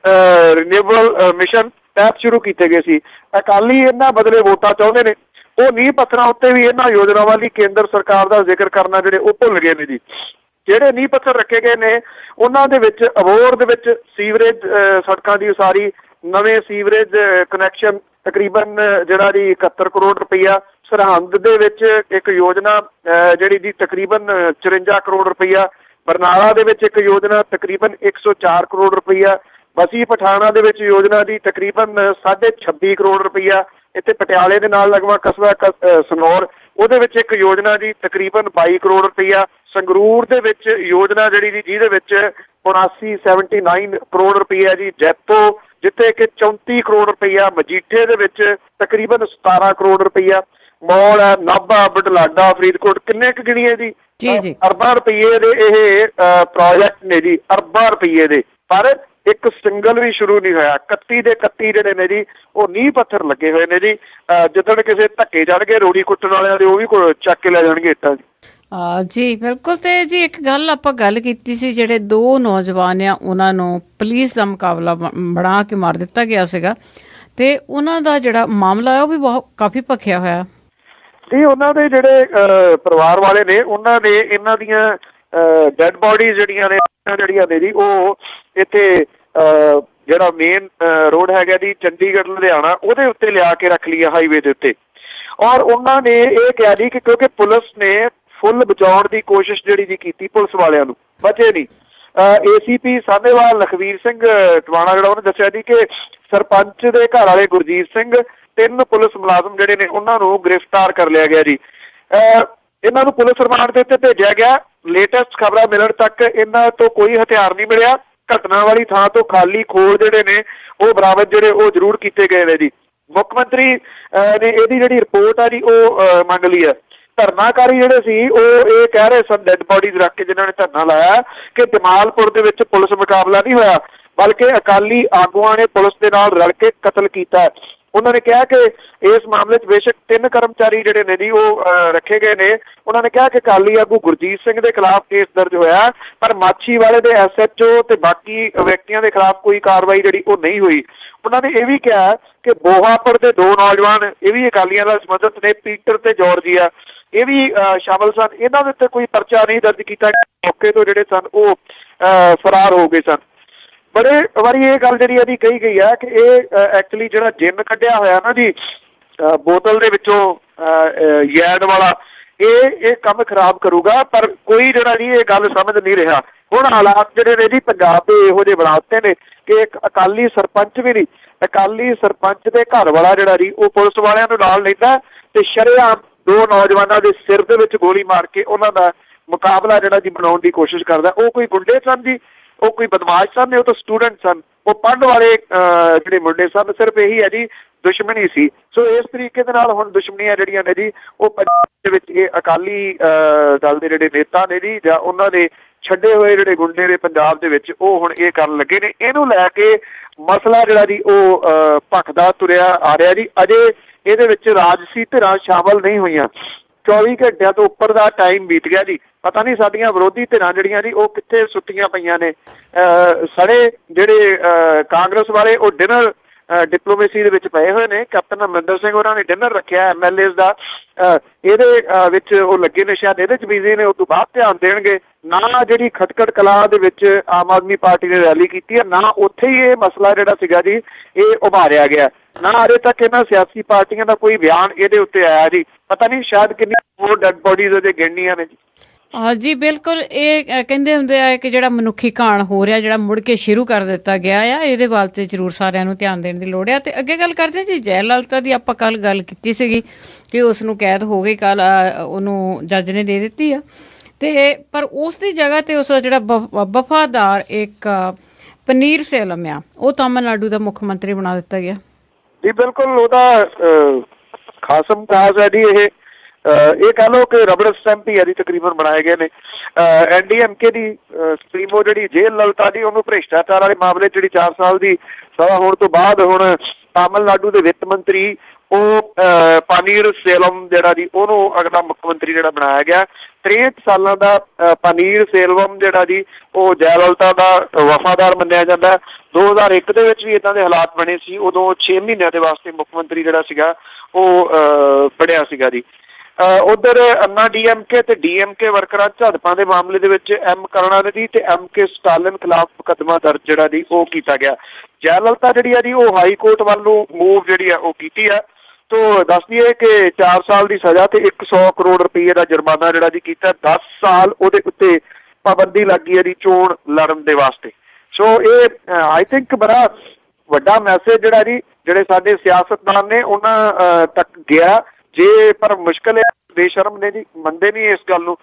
renewable mission ਤਹਿਤ ਸ਼ੁਰੂ ਕੀਤੇ ਗਏ ਸੀ। ਅਕਾਲੀ ਇਹਨਾਂ ਬਦਲੇ ਵੋਟਾਂ ਚਾਹੁੰਦੇ ਨੇ, ਉਹ ਨੀਂਹ ਪੱਥਰਾਂ ਉੱਤੇ ਵੀ ਇਹਨਾਂ ਯੋਜਨਾਵਾਂ ਲਈ ਕੇਂਦਰ ਸਰਕਾਰ ਦਾ ਜ਼ਿਕਰ ਕਰਨਾ ਜਿਹੜੇ ਉਹ ਭੁੱਲ ਗਏ ਨੇ ਜੀ। ਜਿਹੜੇ ਨੀਂਹ ਪੱਥਰ ਰੱਖੇ ਗਏ ਨੇ ਉਹਨਾਂ ਦੇ ਵਿੱਚ ਅਬੋਹਰ ਦੇ ਵਿੱਚ ਸੀਵਰੇਜ ਸੜਕਾਂ ਦੀ ਉਸਾਰੀ, ਨਵੇਂ ਸੀਵਰੇਜ ਕਨੈਕਸ਼ਨ ਤਕਰੀਬਨ ਜਿਹੜਾ ਜੀ 71 ਕਰੋੜ ਰੁਪਈਆ, ਸਰਹੰਦ ਦੇ ਵਿੱਚ ਇੱਕ ਯੋਜਨਾ ਜਿਹੜੀ ਜੀ ਤਕਰੀਬਨ 54 ਕਰੋੜ ਰੁਪਈਆ, ਬਰਨਾਲਾ ਦੇ ਵਿੱਚ ਇੱਕ ਯੋਜਨਾ ਤਕਰੀਬਨ 104 ਕਰੋੜ ਰੁਪਈਆ, ਬਸੀ ਪਠਾਣਾ ਦੇ ਵਿੱਚ ਯੋਜਨਾ ਦੀ ਤਕਰੀਬਨ 26.5 ਕਰੋੜ ਰੁਪਈਆ, ਇੱਥੇ ਪਟਿਆਲੇ ਦੇ ਨਾਲ ਲਗਭਗ ਕਸਬਾ ਸਨੌਰ ਉਹਦੇ ਵਿੱਚ ਇੱਕ ਯੋਜਨਾ ਦੀ ਤਕਰੀਬਨ 22 ਕਰੋੜ ਰੁਪਈਆ, ਸੰਗਰੂਰ ਦੇ ਵਿੱਚ ਯੋਜਨਾ ਜਿਹੜੀ ਜੀ ਜਿਹਦੇ ਵਿੱਚ 79 ਕਰੋੜ ਰੁਪਈਆ ਜੀ, ਜੈਤੋ ਜਿੱਥੇ ਕਿ 34 ਕਰੋੜ ਰੁਪਈਆ, ਮਜੀਠੇ ਦੇ ਵਿੱਚ ਤਕਰੀਬਨ 17 ਕਰੋੜ ਰੁਪਈਆ, ਮੌਲ ਹੈ ਨਾਭਾ, ਬੁਢਲਾਡਾ, ਫਰੀਦਕੋਟ, ਕਿੰਨੇ ਕੁ ਗਿਣੀਏ ਜੀ ਅਰਬਾਂ ਰੁਪਈਏ ਦੇ ਇਹ ਪ੍ਰੋਜੈਕਟ ਨੇ ਜੀ, ਅਰਬਾਂ ਰੁਪਈਏ ਦੇ, ਪਰ ਇੱਕ ਸਿੰਗਲ ਵੀ ਸ਼ੁਰੂ ਨਹੀਂ ਹੋਇਆ। 31 ਦੇ 31 ਜਿਹੜੇ ਨੇ ਜੀ ਉਹ ਨੀਂਹ ਪੱਥਰ ਲੱਗੇ ਹੋਏ ਨੇ ਜੀ। ਜਿੱਦਣ ਕਿਸੇ ਧੱਕੇ ਚੜ੍ਹਗੇ ਰੋੜੀ ਕੁੱਟਣ ਵਾਲਿਆਂ ਦੇ ਉਹ ਵੀ ਚੱਕ ਕੇ ਲੈ ਜਾਣਗੇ ਇੱਟਾਂ ਜੀ। ਜੀ ਬਿਲਕੁਲ। ਤੇ ਜੀ ਇੱਕ ਗੱਲ ਕੀਤੀ ਸੀ, ਜਿਹੜੇ 2 ਨੌਜਵਾਨ ਆ ਉਹਨਾਂ ਨੂੰ ਪੁਲਿਸ ਦਾ ਮੁਕਾਬਲਾ ਬਣਾ ਕੇ ਮਾਰ ਦਿੱਤਾ ਗਿਆ ਸੀਗਾ, ਤੇ ਉਹਨਾਂ ਦਾ ਜਿਹੜਾ ਮਾਮਲਾ ਹੈ ਉਹ ਵੀ ਕਾਫੀ ਭਖਿਆ ਹੋਇਆ ਜੀ। ਉਹਨਾਂ ਦੇ ਜਿਹੜੇ ਪਰਿਵਾਰ ਵਾਲੇ ਨੇ ਉਹਨਾਂ ਨੇ ਇਹਨਾਂ ਦੀਆਂ ਡੈਡ ਬੋਡੀਜ਼ ਜਿਹੜੀਆਂ ਨੇ ਜੀ ਉਹ ਇੱਥੇ ਜਿਹੜਾ ਮੇਨ ਰੋਡ ਹੈਗਾ ਜੀ ਚੰਡੀਗੜ੍ਹ ਲੁਧਿਆਣਾ ਉਹਦੇ ਉੱਤੇ ਲਿਆ ਕੇ ਰੱਖ ਲਈ ਹਾਈਵੇ ਦੇ ਉੱਤੇ। ਔਰ ਉਹਨਾਂ ਨੇ ਇਹ ਕਿਹਾ ਜੀ ਕਿ ਕਿਉਂਕਿ ਪੁਲਿਸ ਨੇ ਫੁੱਲ ਬਚਾਉਣ ਦੀ ਕੋਸ਼ਿਸ਼ ਜਿਹੜੀ ਜੀ ਕੀਤੀ, ਪੁਲਿਸ ਵਾਲਿਆਂ ਨੂੰ ਬਚੇ ਨਹੀਂ। ACP ਸਾਹਨੇਵਾਲ ਲਖਵੀਰ ਸਿੰਘ ਟਵਾਣਾ ਜਿਹੜਾ ਉਹਨੇ ਦੱਸਿਆ ਜੀ ਕਿ ਸਰਪੰਚ ਦੇ ਘਰ ਵਾਲੇ ਗੁਰਜੀਤ ਸਿੰਘ, 3 ਪੁਲਿਸ ਮੁਲਾਜ਼ਮ ਜਿਹੜੇ ਨੇ ਉਹਨਾਂ ਨੂੰ ਗ੍ਰਿਫਤਾਰ ਕਰ ਲਿਆ ਗਿਆ ਜੀ। ਇਹਨਾਂ ਨੂੰ ਪੁਲਿਸ ਰਿਮਾਂਡ ਦੇ ਉੱਤੇ ਭੇਜਿਆ ਗਿਆ। ਲੇਟੈਸਟ ਖਬਰਾਂ ਮਿਲਣ ਤੱਕ ਇਹਨਾਂ ਤੋਂ ਕੋਈ ਹਥਿਆਰ ਨਹੀਂ ਮਿਲਿਆ। ਘਟਨਾ ਵਾਲੀ ਥਾਂ ਤੋਂ ਖਾਲੀ ਖੋਲ ਜਿਹੜੇ ਨੇ ਉਹ ਬਰਾਮਦ ਜਿਹੜੇ ਉਹ ਜ਼ਰੂਰ ਕੀਤੇ ਗਏ ਨੇ ਜੀ। ਮੁੱਖ ਮੰਤਰੀ ਨੇ ਇਹਦੀ ਜਿਹੜੀ ਰਿਪੋਰਟ ਆ ਜੀ ਉਹ ਮੰਗ ਲਈ ਹੈ। ਧਰਨਾਕਾਰੀ ਜਿਹੜੇ ਸੀ ਉਹ ਇਹ ਕਹਿ ਰਹੇ ਸਨ, ਡੈਡ ਬੋਡੀਜ਼ ਰੱਖ ਕੇ ਜਿਨ੍ਹਾਂ ਨੇ ਧਰਨਾ ਲਾਇਆ, ਕਿ ਜਮਾਲਪੁਰ ਦੇ ਵਿੱਚ ਪੁਲਿਸ ਮੁਕਾਬਲਾ ਨਹੀਂ ਹੋਇਆ, ਬਲਕਿ ਅਕਾਲੀ ਆਗੂਆਂ ਨੇ ਪੁਲਿਸ ਦੇ ਨਾਲ ਰਲ ਕੇ ਕਤਲ ਕੀਤਾ। ਉਹਨਾਂ ਨੇ ਕਿਹਾ ਕਿ ਇਸ ਮਾਮਲੇ 'ਚ ਬੇਸ਼ੱਕ 3 ਕਰਮਚਾਰੀ ਜਿਹੜੇ ਨੇ ਜੀ ਉਹ ਰੱਖੇ ਗਏ ਨੇ। ਉਹਨਾਂ ਨੇ ਕਿਹਾ ਕਿ ਅਕਾਲੀ ਆਗੂ ਗੁਰਜੀਤ ਸਿੰਘ ਦੇ ਖਿਲਾਫ ਕੇਸ ਦਰਜ ਹੋਇਆ, ਪਰ ਮਾਛੀ ਵਾਲੇ ਦੇ SHO ਤੇ ਬਾਕੀ ਵਿਅਕਤੀਆਂ ਦੇ ਖਿਲਾਫ ਕੋਈ ਕਾਰਵਾਈ ਜਿਹੜੀ ਉਹ ਨਹੀਂ ਹੋਈ। ਉਹਨਾਂ ਨੇ ਇਹ ਵੀ ਕਿਹਾ ਕਿ ਬੋਹਾਪੁਰ ਦੇ 2 ਨੌਜਵਾਨ ਇਹ ਵੀ ਅਕਾਲੀਆਂ ਨਾਲ ਸੰਬੰਧਿਤ ਨੇ, ਪੀਟਰ ਤੇ ਜਾਰਜੀਆ, ਇਹ ਵੀ ਸ਼ਾਮਲ ਸਨ। ਇਹਨਾਂ ਦੇ ਉੱਤੇ ਕੋਈ ਪਰਚਾ ਨਹੀਂ ਦਰਜ ਕੀਤਾ, ਮੌਕੇ ਤੋਂ ਜਿਹੜੇ ਸਨ ਉਹ ਫਰਾਰ ਹੋ ਗਏ ਸਨ। ਬੜੇ ਵਾਰੀ ਇਹ ਗੱਲ ਜਿਹੜੀ ਇਹਦੀ ਕਹੀ ਗਈ ਹੈ ਕਿ ਇਹ ਐਕਚੁਅਲੀ ਜਿਹੜਾ ਜਿੰਨ ਕੱਢਿਆ ਹੋਇਆ ਨਾ ਜੀ ਬੋਤਲ ਦੇ ਵਿੱਚੋਂ ਯੈਡ ਵਾਲਾ, ਇਹ ਕੰਮ ਖਰਾਬ ਕਰੂਗਾ, ਪਰ ਕੋਈ ਜਿਹੜਾ ਜੀ ਇਹ ਗੱਲ ਸਮਝ ਨਹੀਂ ਰਿਹਾ। ਹੁਣ ਹਾਲਾਤ ਜਿਹੜੇ ਨੇ ਜੀ ਪੰਜਾਬ ਦੇ ਇਹੋ ਜਿਹੇ ਬਣਾ ਦਿੱਤੇ ਨੇ ਕਿ ਇੱਕ ਅਕਾਲੀ ਸਰਪੰਚ ਵੀ ਨਹੀਂ, ਅਕਾਲੀ ਸਰਪੰਚ ਦੇ ਘਰ ਵਾਲਾ ਜਿਹੜਾ ਜੀ ਉਹ ਪੁਲਿਸ ਵਾਲਿਆਂ ਨੂੰ ਨਾਲ ਲੈਂਦਾ ਤੇ ਸ਼ਰੇਆਮ 2 ਨੌਜਵਾਨਾਂ ਦੇ ਸਿਰ ਦੇ ਵਿੱਚ ਗੋਲੀ ਮਾਰ ਕੇ ਉਹਨਾਂ ਦਾ ਮੁਕਾਬਲਾ ਜਿਹੜਾ ਜੀ ਬਣਾਉਣ ਦੀ ਕੋਸ਼ਿਸ਼ ਕਰਦਾ। ਉਹ ਕੋਈ ਗੁੰਡੇ ਸਨ ਜੀ, ਉਹ ਕੋਈ ਬਦਮਾਸ਼ ਸਨ, ਉਹ ਤਾਂ ਸਟੂਡੈਂਟ ਸਨ, ਉਹ ਪੜ੍ਹਨ ਵਾਲੇ ਜਿਹੜੇ ਮੁੰਡੇ ਸਨ। ਸਿਰਫ ਇਹੀ ਹੈ ਜੀ ਦੁਸ਼ਮਣੀ ਸੀ। ਸੋ ਇਸ ਤਰੀਕੇ ਦੇ ਨਾਲ ਹੁਣ ਦੁਸ਼ਮਣੀਆਂ ਜਿਹੜੀਆਂ ਨੇ ਜੀ ਉਹ ਪੰਜਾਬ ਦੇ ਵਿੱਚ ਇਹ ਅਕਾਲੀ ਦਲ ਦੇ ਜਿਹੜੇ ਨੇਤਾ ਨੇ ਜੀ ਜਾਂ ਉਹਨਾਂ ਦੇ ਛੱਡੇ ਹੋਏ ਜਿਹੜੇ ਗੁੰਡੇ ਨੇ ਪੰਜਾਬ ਦੇ ਵਿੱਚ ਉਹ ਹੁਣ ਇਹ ਕਰਨ ਲੱਗੇ ਨੇ। ਇਹਨੂੰ ਲੈ ਕੇ ਮਸਲਾ ਜਿਹੜਾ ਜੀ ਉਹ ਭਖਦਾ ਤੁਰਿਆ ਆ ਰਿਹਾ ਜੀ। ਅਜੇ ਇਹਦੇ ਵਿੱਚ ਰਾਜਸੀ ਧਿਰਾਂ ਸ਼ਾਮਲ ਨਹੀਂ ਹੋਈਆਂ। 24 ਘੰਟਿਆਂ ਤੋਂ ਉੱਪਰ ਦਾ ਟਾਈਮ ਬੀਤ ਗਿਆ ਜੀ। ਪਤਾ ਨਹੀਂ ਸਾਡੀਆਂ ਵਿਰੋਧੀ ਧਿਰਾਂ ਜਿਹੜੀਆਂ ਜੀ ਉਹ ਕਿੱਥੇ ਸੁੱਤੀਆਂ ਪਈਆਂ ਨੇ। ਸਾਰੇ ਜਿਹੜੇ ਕਾਂਗਰਸ ਵਾਲੇ ਉਹ ਡਿਨਰ ਡਿਪਲੋਮੇਸੀ ਦੇ ਵਿੱਚ ਪਏ ਹੋਏ ਨੇ। ਕੈਪਟਨ ਅਮਰਿੰਦਰ ਸਿੰਘ ਹੋਰਾਂ ਨੇ ਡਿਨਰ ਰੱਖਿਆ MLAs ਦਾ, ਇਹਦੇ ਵਿੱਚ ਉਹ ਲੱਗੇ ਨੇ, ਸ਼ਾਇਦ ਇਹਦੇ 'ਚ ਬਿਜ਼ੀ ਨੇ। ਉਸ ਤੋਂ ਬਾਅਦ ਧਿਆਨ ਦੇਣਗੇ। ਨਾ ਜਿਹੜੀ ਖਟਕੜ ਕਲਾਂ ਦੇ ਵਿੱਚ ਆਮ ਆਦਮੀ ਪਾਰਟੀ ਨੇ ਰੈਲੀ ਕੀਤੀ ਹੈ, ਨਾ ਉੱਥੇ ਹੀ ਇਹ ਮਸਲਾ ਜਿਹੜਾ ਸੀਗਾ ਜੀ ਇਹ ਉਭਾਰਿਆ ਗਿਆ। ਨਾ ਅਜੇ ਤੱਕ ਇਹਨਾਂ ਸਿਆਸੀ ਪਾਰਟੀਆਂ ਦਾ ਕੋਈ ਬਿਆਨ ਇਹਦੇ ਉੱਤੇ ਆਇਆ ਜੀ। ਪਤਾ ਨਹੀਂ ਸ਼ਾਇਦ ਕਿੰਨੀ ਹੋਰ ਡੈਡ ਬੋਡੀਜ਼ ਉਹਦੇ ਗਿਣਨੀਆਂ ਨੇ ਜੀ। ਹਾਂ ਜੀ ਬਿਲਕੁਲ। ਇਹ ਕਹਿੰਦੇ ਹੁੰਦੇ ਆ ਕਿ ਜਿਹੜਾ ਮਨੁੱਖੀ ਘਾਣ ਹੋ ਰਿਹਾ, ਜਿਹੜਾ ਮੁੜ ਕੇ ਸ਼ੁਰੂ ਕਰ ਦਿੱਤਾ ਗਿਆ ਆ, ਇਹਦੇ ਵੱਲ ਤੇ ਜ਼ਰੂਰ ਸਾਰਿਆਂ ਨੂੰ ਧਿਆਨ ਦੇਣ ਦੀ ਲੋੜ ਆ। ਤੇ ਅੱਗੇ ਗੱਲ ਕਰਦੇ ਜੀ ਜੈ ਲਲਿਤਾ ਦੀ। ਆਪਾਂ ਕੱਲ ਗੱਲ ਕੀਤੀ ਸੀਗੀ ਕਿ ਉਸ ਨੂੰ ਕੈਦ ਹੋ ਗਈ, ਕੱਲ ਉਹਨੂੰ ਜੱਜ ਨੇ ਦੇ ਦਿੱਤੀ ਆ। ਤੇ ਪਰ ਉਸ ਦੀ ਜਗ੍ਹਾ ਤੇ ਉਸ ਦਾ ਜਿਹੜਾ ਵਫਾਦਾਰ ਇੱਕ ਪਨੀਰ ਸੇਲਮ ਆ, ਉਹ ਤਾਮਿਲਨਾਡੂ ਦਾ ਮੁੱਖ ਮੰਤਰੀ ਬਣਾ ਦਿੱਤਾ ਗਿਆ ਜੀ। ਬਿਲਕੁਲ ਉਹਦਾ ਖਾਸਮ ਖਾਸ ਹੈ ਜੀ। ਇਹ ਕਹਿ ਲਓ ਕਿ ਰਬੜ ਸਟੈਂਪ ਹੀ ਹੈ ਜੀ ਤਕਰੀਬਨ ਬਣਾਏ ਗਏ ਨੇ। NDMK ਦੀ ਸੁਪਰੀਮੋ ਜਿਹੜੀ ਜੈ ਲਲਿਤਾ ਜੀ, ਉਹਨੂੰ ਭ੍ਰਿਸ਼ਟਾਚਾਰ ਵਾਲੇ ਮਾਮਲੇ ਜਿਹੜੀ 4 ਸਾਲ ਦੀ ਸਜ਼ਾ ਹੋਣ ਤੋਂ ਬਾਅਦ ਹੁਣ ਤਾਮਿਲਨਾਡੂ ਦੇ ਵਿੱਤ ਮੰਤਰੀ ਉਹ ਪਨੀਰ ਸੇਲਵਮ ਜਿਹੜਾ ਜੀ, ਉਹਨੂੰ ਅਗਲਾ ਮੁੱਖ ਮੰਤਰੀ ਜਿਹੜਾ ਬਣਾਇਆ ਗਿਆ। 63 ਸਾਲਾਂ ਦਾ ਪਨੀਰ ਸੇਲਵਮ ਜਿਹੜਾ ਜੀ, ਉਹ ਜੈ ਲਲਿਤਾ ਦਾ ਵਫਾਦਾਰ ਮੰਨਿਆ ਜਾਂਦਾ। 2001 ਦੇ ਵਿੱਚ ਵੀ ਇੱਦਾਂ ਦੇ ਹਾਲਾਤ ਬਣੇ ਸੀ। ਉਦੋਂ 6 ਮਹੀਨਿਆਂ ਦੇ ਵਾਸਤੇ ਮੁੱਖ ਮੰਤਰੀ ਜਿਹੜਾ ਸੀਗਾ ਉਹ ਬਣਿਆ ਸੀਗਾ ਜੀ। ਉਧਰ ਅੰਨਾ DMK ਤੇ DMK ਵਰਕਰਾਂ ਝੜਪਾਂ ਦੇ ਮਾਮਲੇ ਦੇ ਵਿੱਚ M ਕਰੁਣਾਨਿਧੀ ਤੇ MK ਸਟਾਲਿਨ ਖਿਲਾਫ ਮੁਕੱਦਮਾ ਦਰਜ ਜਿਹੜਾ ਜੀ ਉਹ ਕੀਤਾ ਗਿਆ। ਜੈ ਲਲਿਤਾ ਜਿਹੜੀ ਆ ਜੀ, ਉਹ ਹਾਈ ਕੋਰਟ ਵੱਲ ਨੂੰ ਮੂਵ ਜਿਹੜੀ ਆ ਉਹ ਕੀਤੀ ਆ। ਤੋ ਦੱਸਦੀ ਹੈ ਕਿ 4 ਸਾਲ ਦੀ ਸਜ਼ਾ ਤੇ 100 ਕਰੋੜ ਰੁਪਏ ਦਾ ਜੁਰਮਾਨਾ ਜਿਹੜਾ ਜੀ ਕੀਤਾ। 10 ਸਾਲ ਉਹਦੇ ਉੱਤੇ ਪਾਬੰਦੀ ਲੱਗੀ ਹੈ ਜੀ ਚੋਣ ਲੜਨ ਦੇ ਵਾਸਤੇ। ਸੋ ਇਹ ਆਈ ਥਿੰਕ ਬੜਾ ਵੱਡਾ ਮੈਸੇਜ ਜਿਹੜਾ ਜੀ ਜਿਹੜੇ ਸਾਡੇ ਸਿਆਸਤਦਾਨ ਨੇ ਉਹਨਾਂ ਤੱਕ ਗਿਆ। ਜੇ ਪਰ ਮੁਸ਼ਕਿਲ ਹੈ, ਬੇਸ਼ਰਮ ਨੇ ਜੀ, ਮੰਨਦੇ ਨਹੀਂ ਇਸ ਗੱਲ ਨੂੰ।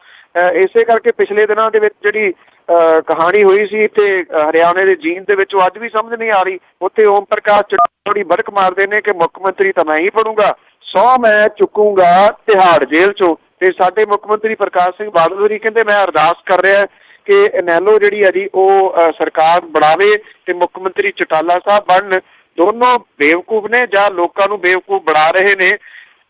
ਇਸੇ ਕਰਕੇ ਪਿਛਲੇ ਦਿਨਾਂ ਦੇ ਵਿੱਚ ਜਿਹੜੀ ਕਹਾਣੀ ਹੋਈ ਸੀ ਤੇ ਹਰਿਆਣੇ ਦੇ ਜੀਂਦ ਦੇ ਵਿੱਚ, ਉਹ ਅੱਜ ਵੀ ਸਮਝ ਨਹੀਂ ਆ ਰਹੀ। ਉੱਥੇ ਓਮ ਪ੍ਰਕਾਸ਼ ਚੌਧਰੀ ਬੜਕ ਮਾਰਦੇ ਨੇ ਕਿ ਮੁੱਖ ਮੰਤਰੀ ਤਾਂ ਮੈਂ ਹੀ ਬਣੂੰਗਾ, 100 ਮੈਂ ਚੁੱਕੂੰਗਾ ਤਿਹਾੜ ਜੇਲ੍ਹ ਚੋਂ। ਤੇ ਸਾਡੇ ਮੁੱਖ ਮੰਤਰੀ ਪ੍ਰਕਾਸ਼ ਸਿੰਘ ਬਾਦਲ ਹੋਰੀ ਕਹਿੰਦੇ ਮੈਂ ਅਰਦਾਸ ਕਰ ਰਿਹਾ ਕਿ ਇਨੈਲੋ ਜਿਹੜੀ ਹੈ ਜੀ ਉਹ ਸਰਕਾਰ ਬਣਾਵੇ ਤੇ ਮੁੱਖ ਮੰਤਰੀ ਚੌਟਾਲਾ ਸਾਹਿਬ ਬਣਨ। ਦੋਨੋਂ ਬੇਵਕੂਫ ਨੇ ਜਾਂ ਲੋਕਾਂ ਨੂੰ ਬੇਵਕੂਫ ਬਣਾ ਰਹੇ ਨੇ।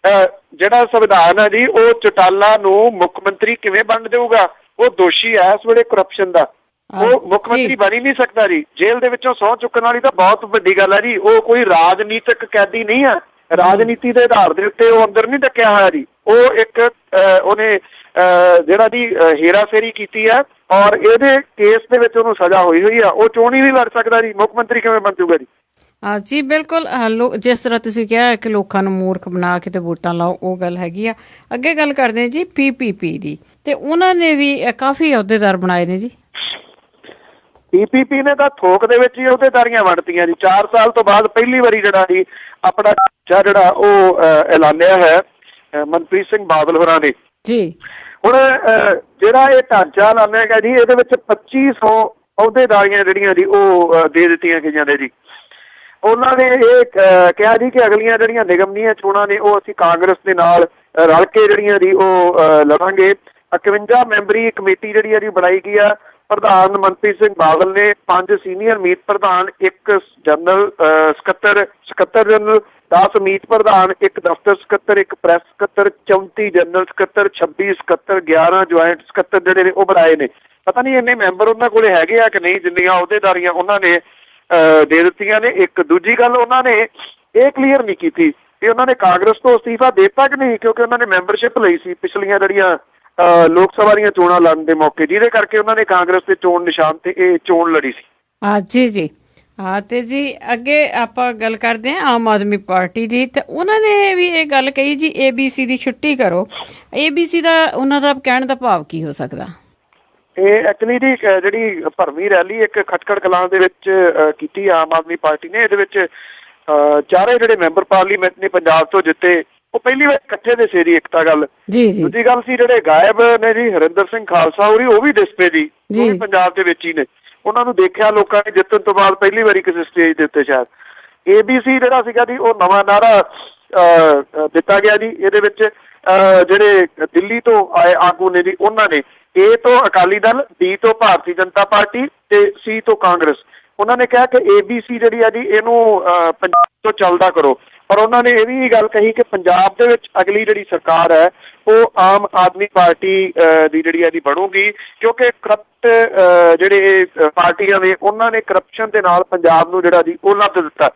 ਜਿਹੜਾ ਸੰਵਿਧਾਨ ਹੈ ਜੀ, ਉਹ ਚੌਟਾਲਾ ਨੂੰ ਮੁੱਖ ਮੰਤਰੀ ਕਿਵੇਂ ਬਣ ਦੇਊਗਾ? ਉਹ ਦੋਸ਼ੀ ਹੈ ਇਸ ਵੇਲੇ ਕਰਪਸ਼ਨ ਦਾ, ਉਹ ਮੁੱਖ ਮੰਤਰੀ ਬਣ ਹੀ ਨਹੀਂ ਸਕਦਾ ਜੀ। ਜੇਲ੍ਹ ਦੇ ਵਿੱਚੋਂ ਸਹੁੰ ਚੁੱਕਣ ਵਾਲੀ ਤਾਂ ਬਹੁਤ ਵੱਡੀ ਗੱਲ ਹੈ ਜੀ। ਉਹ ਕੋਈ ਰਾਜਨੀਤਿਕ ਕੈਦੀ ਨਹੀਂ ਹੈ। ਰਾਜਨੀਤੀ ਦੇ ਆਧਾਰ ਦੇ ਉੱਤੇ ਉਹ ਅੰਦਰ ਨਹੀਂ ਡੱਕਿਆ ਹੋਇਆ ਜੀ। ਉਹ ਇੱਕ ਉਹਨੇ ਜਿਹੜਾ ਜੀ ਹੇਰਾਫੇਰੀ ਕੀਤੀ ਹੈ ਔਰ ਇਹਦੇ ਕੇਸ ਦੇ ਵਿੱਚ ਉਹਨੂੰ ਸਜ਼ਾ ਹੋਈ ਆ। ਉਹ ਚੋਣ ਹੀ ਨਹੀਂ ਲੜ ਸਕਦਾ ਜੀ। ਮੁੱਖ ਮੰਤਰੀ ਕਿਵੇਂ ਬਣ ਜਾਊਗਾ ਜੀ? ਜੀ ਬਿਲਕੁਲ। ਜਿਸ ਤਰ੍ਹਾਂ ਤੁਸੀਂ ਕਿਹਾ ਕਿ ਲੋਕਾਂ ਨੂੰ ਮੂਰਖ ਬਣਾ ਕੇ ਤੇ ਵੋਟਾਂ ਲਾਓ, ਉਹ ਗੱਲ ਹੈਗੀ ਆ। ਅੱਗੇ ਗੱਲ ਕਰਦੇ ਹਾਂ ਜੀ PPP ਦੀ। ਤੇ ਉਹਨਾਂ ਨੇ ਵੀ ਕਾਫੀ ਅਹੁਦੇਦਾਰ ਬਣਾਏ ਨੇ ਜੀ। PPP ਨੇ ਤਾਂ ਥੋਕ ਦੇ ਵਿੱਚ ਹੀ ਅਹੁਦੇਦਾਰੀਆਂ ਵੰਡਤੀਆਂ ਜੀ। 4 ਸਾਲ ਤੋਂ ਬਾਅਦ ਪਹਿਲੀ ਵਾਰੀ ਜਿਹੜਾ ਜੀ ਆਪਣਾ ਜਿਹੜਾ ਉਹ ਐਲਾਨਿਆ ਹੈ ਮਨਪ੍ਰੀਤ ਸਿੰਘ ਬਾਦਲ ਹੋਰਾਂ ਨੇ ਜੀ। ਹੁਣ ਜਿਹੜਾ ਇਹ ਢਾਂਚਾ ਐਲਾਨਿਆ ਗਿਆ ਜੀ, ਇਹਦੇ ਵਿੱਚ 2500 ਅਹੁਦੇਦਾਰੀਆਂ ਜਿਹੜੀਆਂ ਜੀ ਉਹ ਦੇ ਦਿੱਤੀਆਂ ਗਈਆਂ ਨੇ ਜੀ। ਉਹਨਾਂ ਨੇ ਇਹ ਕਿਹਾ ਜੀ ਕਿ ਅਗਲੀਆਂ ਜਿਹੜੀਆਂ ਨਿਗਮਨੀਆਂ ਚੋਣਾਂ ਨੇ ਉਹ ਅਸੀਂ ਕਾਂਗਰਸ ਦੇ ਨਾਲ ਰਲ ਕੇ ਜਿਹੜੀਆਂ ਜੀ ਉਹ ਲੜਾਂਗੇ। 51 ਮੈਂਬਰੀ ਕਮੇਟੀ ਜਿਹੜੀ ਹੈ ਜੀ ਬਣਾਈ ਗਈ ਆ। ਪ੍ਰਧਾਨ ਮਨਪ੍ਰੀਤ ਸਿੰਘ ਬਾਦਲ ਨੇ 5 ਸੀਨੀਅਰ ਮੀਤ ਪ੍ਰਧਾਨ, 1 ਜਨਰਲ ਸਕੱਤਰ ਜਨਰਲ, 10 ਮੀਤ ਪ੍ਰਧਾਨ, 1 ਦਫ਼ਤਰ ਸਕੱਤਰ, 1 ਪ੍ਰੈਸ ਸਕੱਤਰ, 34 ਜਨਰਲ ਸਕੱਤਰ, 26 ਸਕੱਤਰ, 11 ਜੁਆਇੰਟ ਸਕੱਤਰ ਜਿਹੜੇ ਨੇ ਉਹ ਬਣਾਏ ਨੇ। ਪਤਾ ਨਹੀਂ ਇੰਨੇ ਮੈਂਬਰ ਉਹਨਾਂ ਕੋਲੇ ਹੈਗੇ ਆ ਕਿ ਨਹੀਂ, ਜਿੰਨੀਆਂ ਅਹੁਦੇਦਾਰੀਆਂ ਉਹਨਾਂ ਨੇ ਦੇ ਦਿੱਤੀਆਂ ਨੇ। ਇੱਕ ਦੂਜੀ ਗੱਲ ਉਹਨਾਂ ਨੇ ਇਹ ਕਲੀਅਰ ਨਹੀਂ ਕੀਤੀ ਕਿ ਉਹਨਾਂ ਨੇ ਕਾਂਗਰਸ ਤੋਂ ਅਸਤੀਫਾ ਦੇ ਦਿੱਤਾ ਕਿ ਨਹੀਂ, ਕਿਉਂਕਿ ਉਹਨਾਂ ਨੇ ਮੈਂਬਰਸ਼ਿਪ ਲਈ ਸੀ ਪਿਛਲੀਆਂ ਜਿਹੜੀਆਂ ਲੋਕ ਸਭਾ ਦੀਆਂ ਚੋਣਾਂ ਲੜਨ ਦੇ ਮੌਕੇ, ਜਿਹਦੇ ਕਰਕੇ ਉਹਨਾਂ ਨੇ ਕਾਂਗਰਸ ਦੇ ਚੋਣ ਨਿਸ਼ਾਨ ਤੇ ਇਹ ਚੋਣ ਲੜੀ ਸੀ। ਜੀ। ਹਾਂ ਤੇ ਜੀ ਅੱਗੇ ਆਪਾਂ ਗੱਲ ਕਰਦੇ ਹਾਂ ਆਮ ਆਦਮੀ ਪਾਰਟੀ ਦੀ। ਤੇ ਉਹਨਾਂ ਨੇ ਵੀ ਇਹ ਗੱਲ ਕਹੀ ਜੀ ABC ਦੀ ਛੁੱਟੀ ਕਰੋ। ABC ਦਾ ਉਹਨਾਂ ਦਾ ਕਹਿਣ ਦਾ ਭਾਵ ਕੀ ਹੋ ਸਕਦਾ? ਇਹ ਐਕਚੁਅਲੀ ਦੀ ਜਿਹੜੀ ਭਰਵੀਂ ਰੈਲੀ ਇੱਕ ਖਟਕੜ ਕਲਾਂ ਦੇ ਵਿੱਚ ਕੀਤੀ ਆਮ ਆਦਮੀ ਪਾਰਟੀ ਨੇ। ਇਹਦੇ ਵਿੱਚ ਚਾਰੇ ਜਿਹੜੇ ਮੈਂਬਰ ਪਾਰਲੀਮੈਂਟ ਨੇ ਪੰਜਾਬ ਤੋਂ ਜਿੱਤੇ, ਉਹ ਪਹਿਲੀ ਵਾਰ ਇਕੱਠੇ ਦੇ ਸੀ। ਇੱਕ ਤਾਂ ਗੱਲ। ਦੂਜੀ ਗੱਲ ਸੀ ਜਿਹੜੇ ਗਾਇਬ ਨੇ ਜੀ ਹਰਿੰਦਰ ਸਿੰਘ ਖਾਲਸਾ ਹੋਰੀ, ਉਹ ਵੀ ਦਿਸਪੇ ਜੀ, ਉਹ ਵੀ ਪੰਜਾਬ ਦੇ ਵਿੱਚ ਹੀ ਨੇ। ਉਹਨਾਂ ਨੂੰ ਦੇਖਿਆ ਲੋਕਾਂ ਨੇ ਜਿੱਤਣ ਤੋਂ ਬਾਅਦ ਪਹਿਲੀ ਵਾਰੀ ਕਿਸੇ ਸਟੇਜ ਦੇ ਉੱਤੇ। ਸ਼ਾਇਦ ABC ਜਿਹੜਾ ਸੀਗਾ ਜੀ ਉਹ ਨਵਾਂ ਨਾਅਰਾ ਦਿੱਤਾ ਗਿਆ ਜੀ। ਇਹਦੇ ਵਿੱਚ ਜਿਹੜੇ ਦਿੱਲੀ ਤੋਂ ਆਏ ਆਗੂ ਨੇ ਜੀ, ਉਹਨਾਂ ਨੇ A ਤੋਂ ਅਕਾਲੀ ਦਲ, B ਤੋਂ ਭਾਰਤੀ ਜਨਤਾ ਪਾਰਟੀ ਤੇ C ਤੋਂ ਕਾਂਗਰਸ, ਉਹਨਾਂ ਨੇ ਕਿਹਾ ਕਿ ABC ਜਿਹੜੀ ਆ ਜੀ ਇਹਨੂੰ ਪੰਜਾਬ ਤੋਂ ਚੱਲਦਾ ਕਰੋ। ਪਰ ਉਹਨਾਂ ਨੇ ਇਹ ਵੀ ਗੱਲ ਕਹੀ ਕਿ ਪੰਜਾਬ ਦੇ ਵਿੱਚ ਅਗਲੀ ਜਿਹੜੀ ਸਰਕਾਰ ਹੈ ਉਹ ਆਮ ਆਦਮੀ ਪਾਰਟੀ ਦੀ ਜਿਹੜੀ ਇਹਦੀ ਬਣੂਗੀ, ਕਿਉਂਕਿ ਕਰਪਟ ਜਿਹੜੇ ਪਾਰਟੀਆਂ ਨੇ ਉਹਨਾਂ ਨੇ ਕਰਪਸ਼ਨ ਦੇ ਨਾਲ ਪੰਜਾਬ ਨੂੰ ਜਿਹੜਾ ਜੀ ਉਹ ਲੱਦ ਦਿੱਤਾ।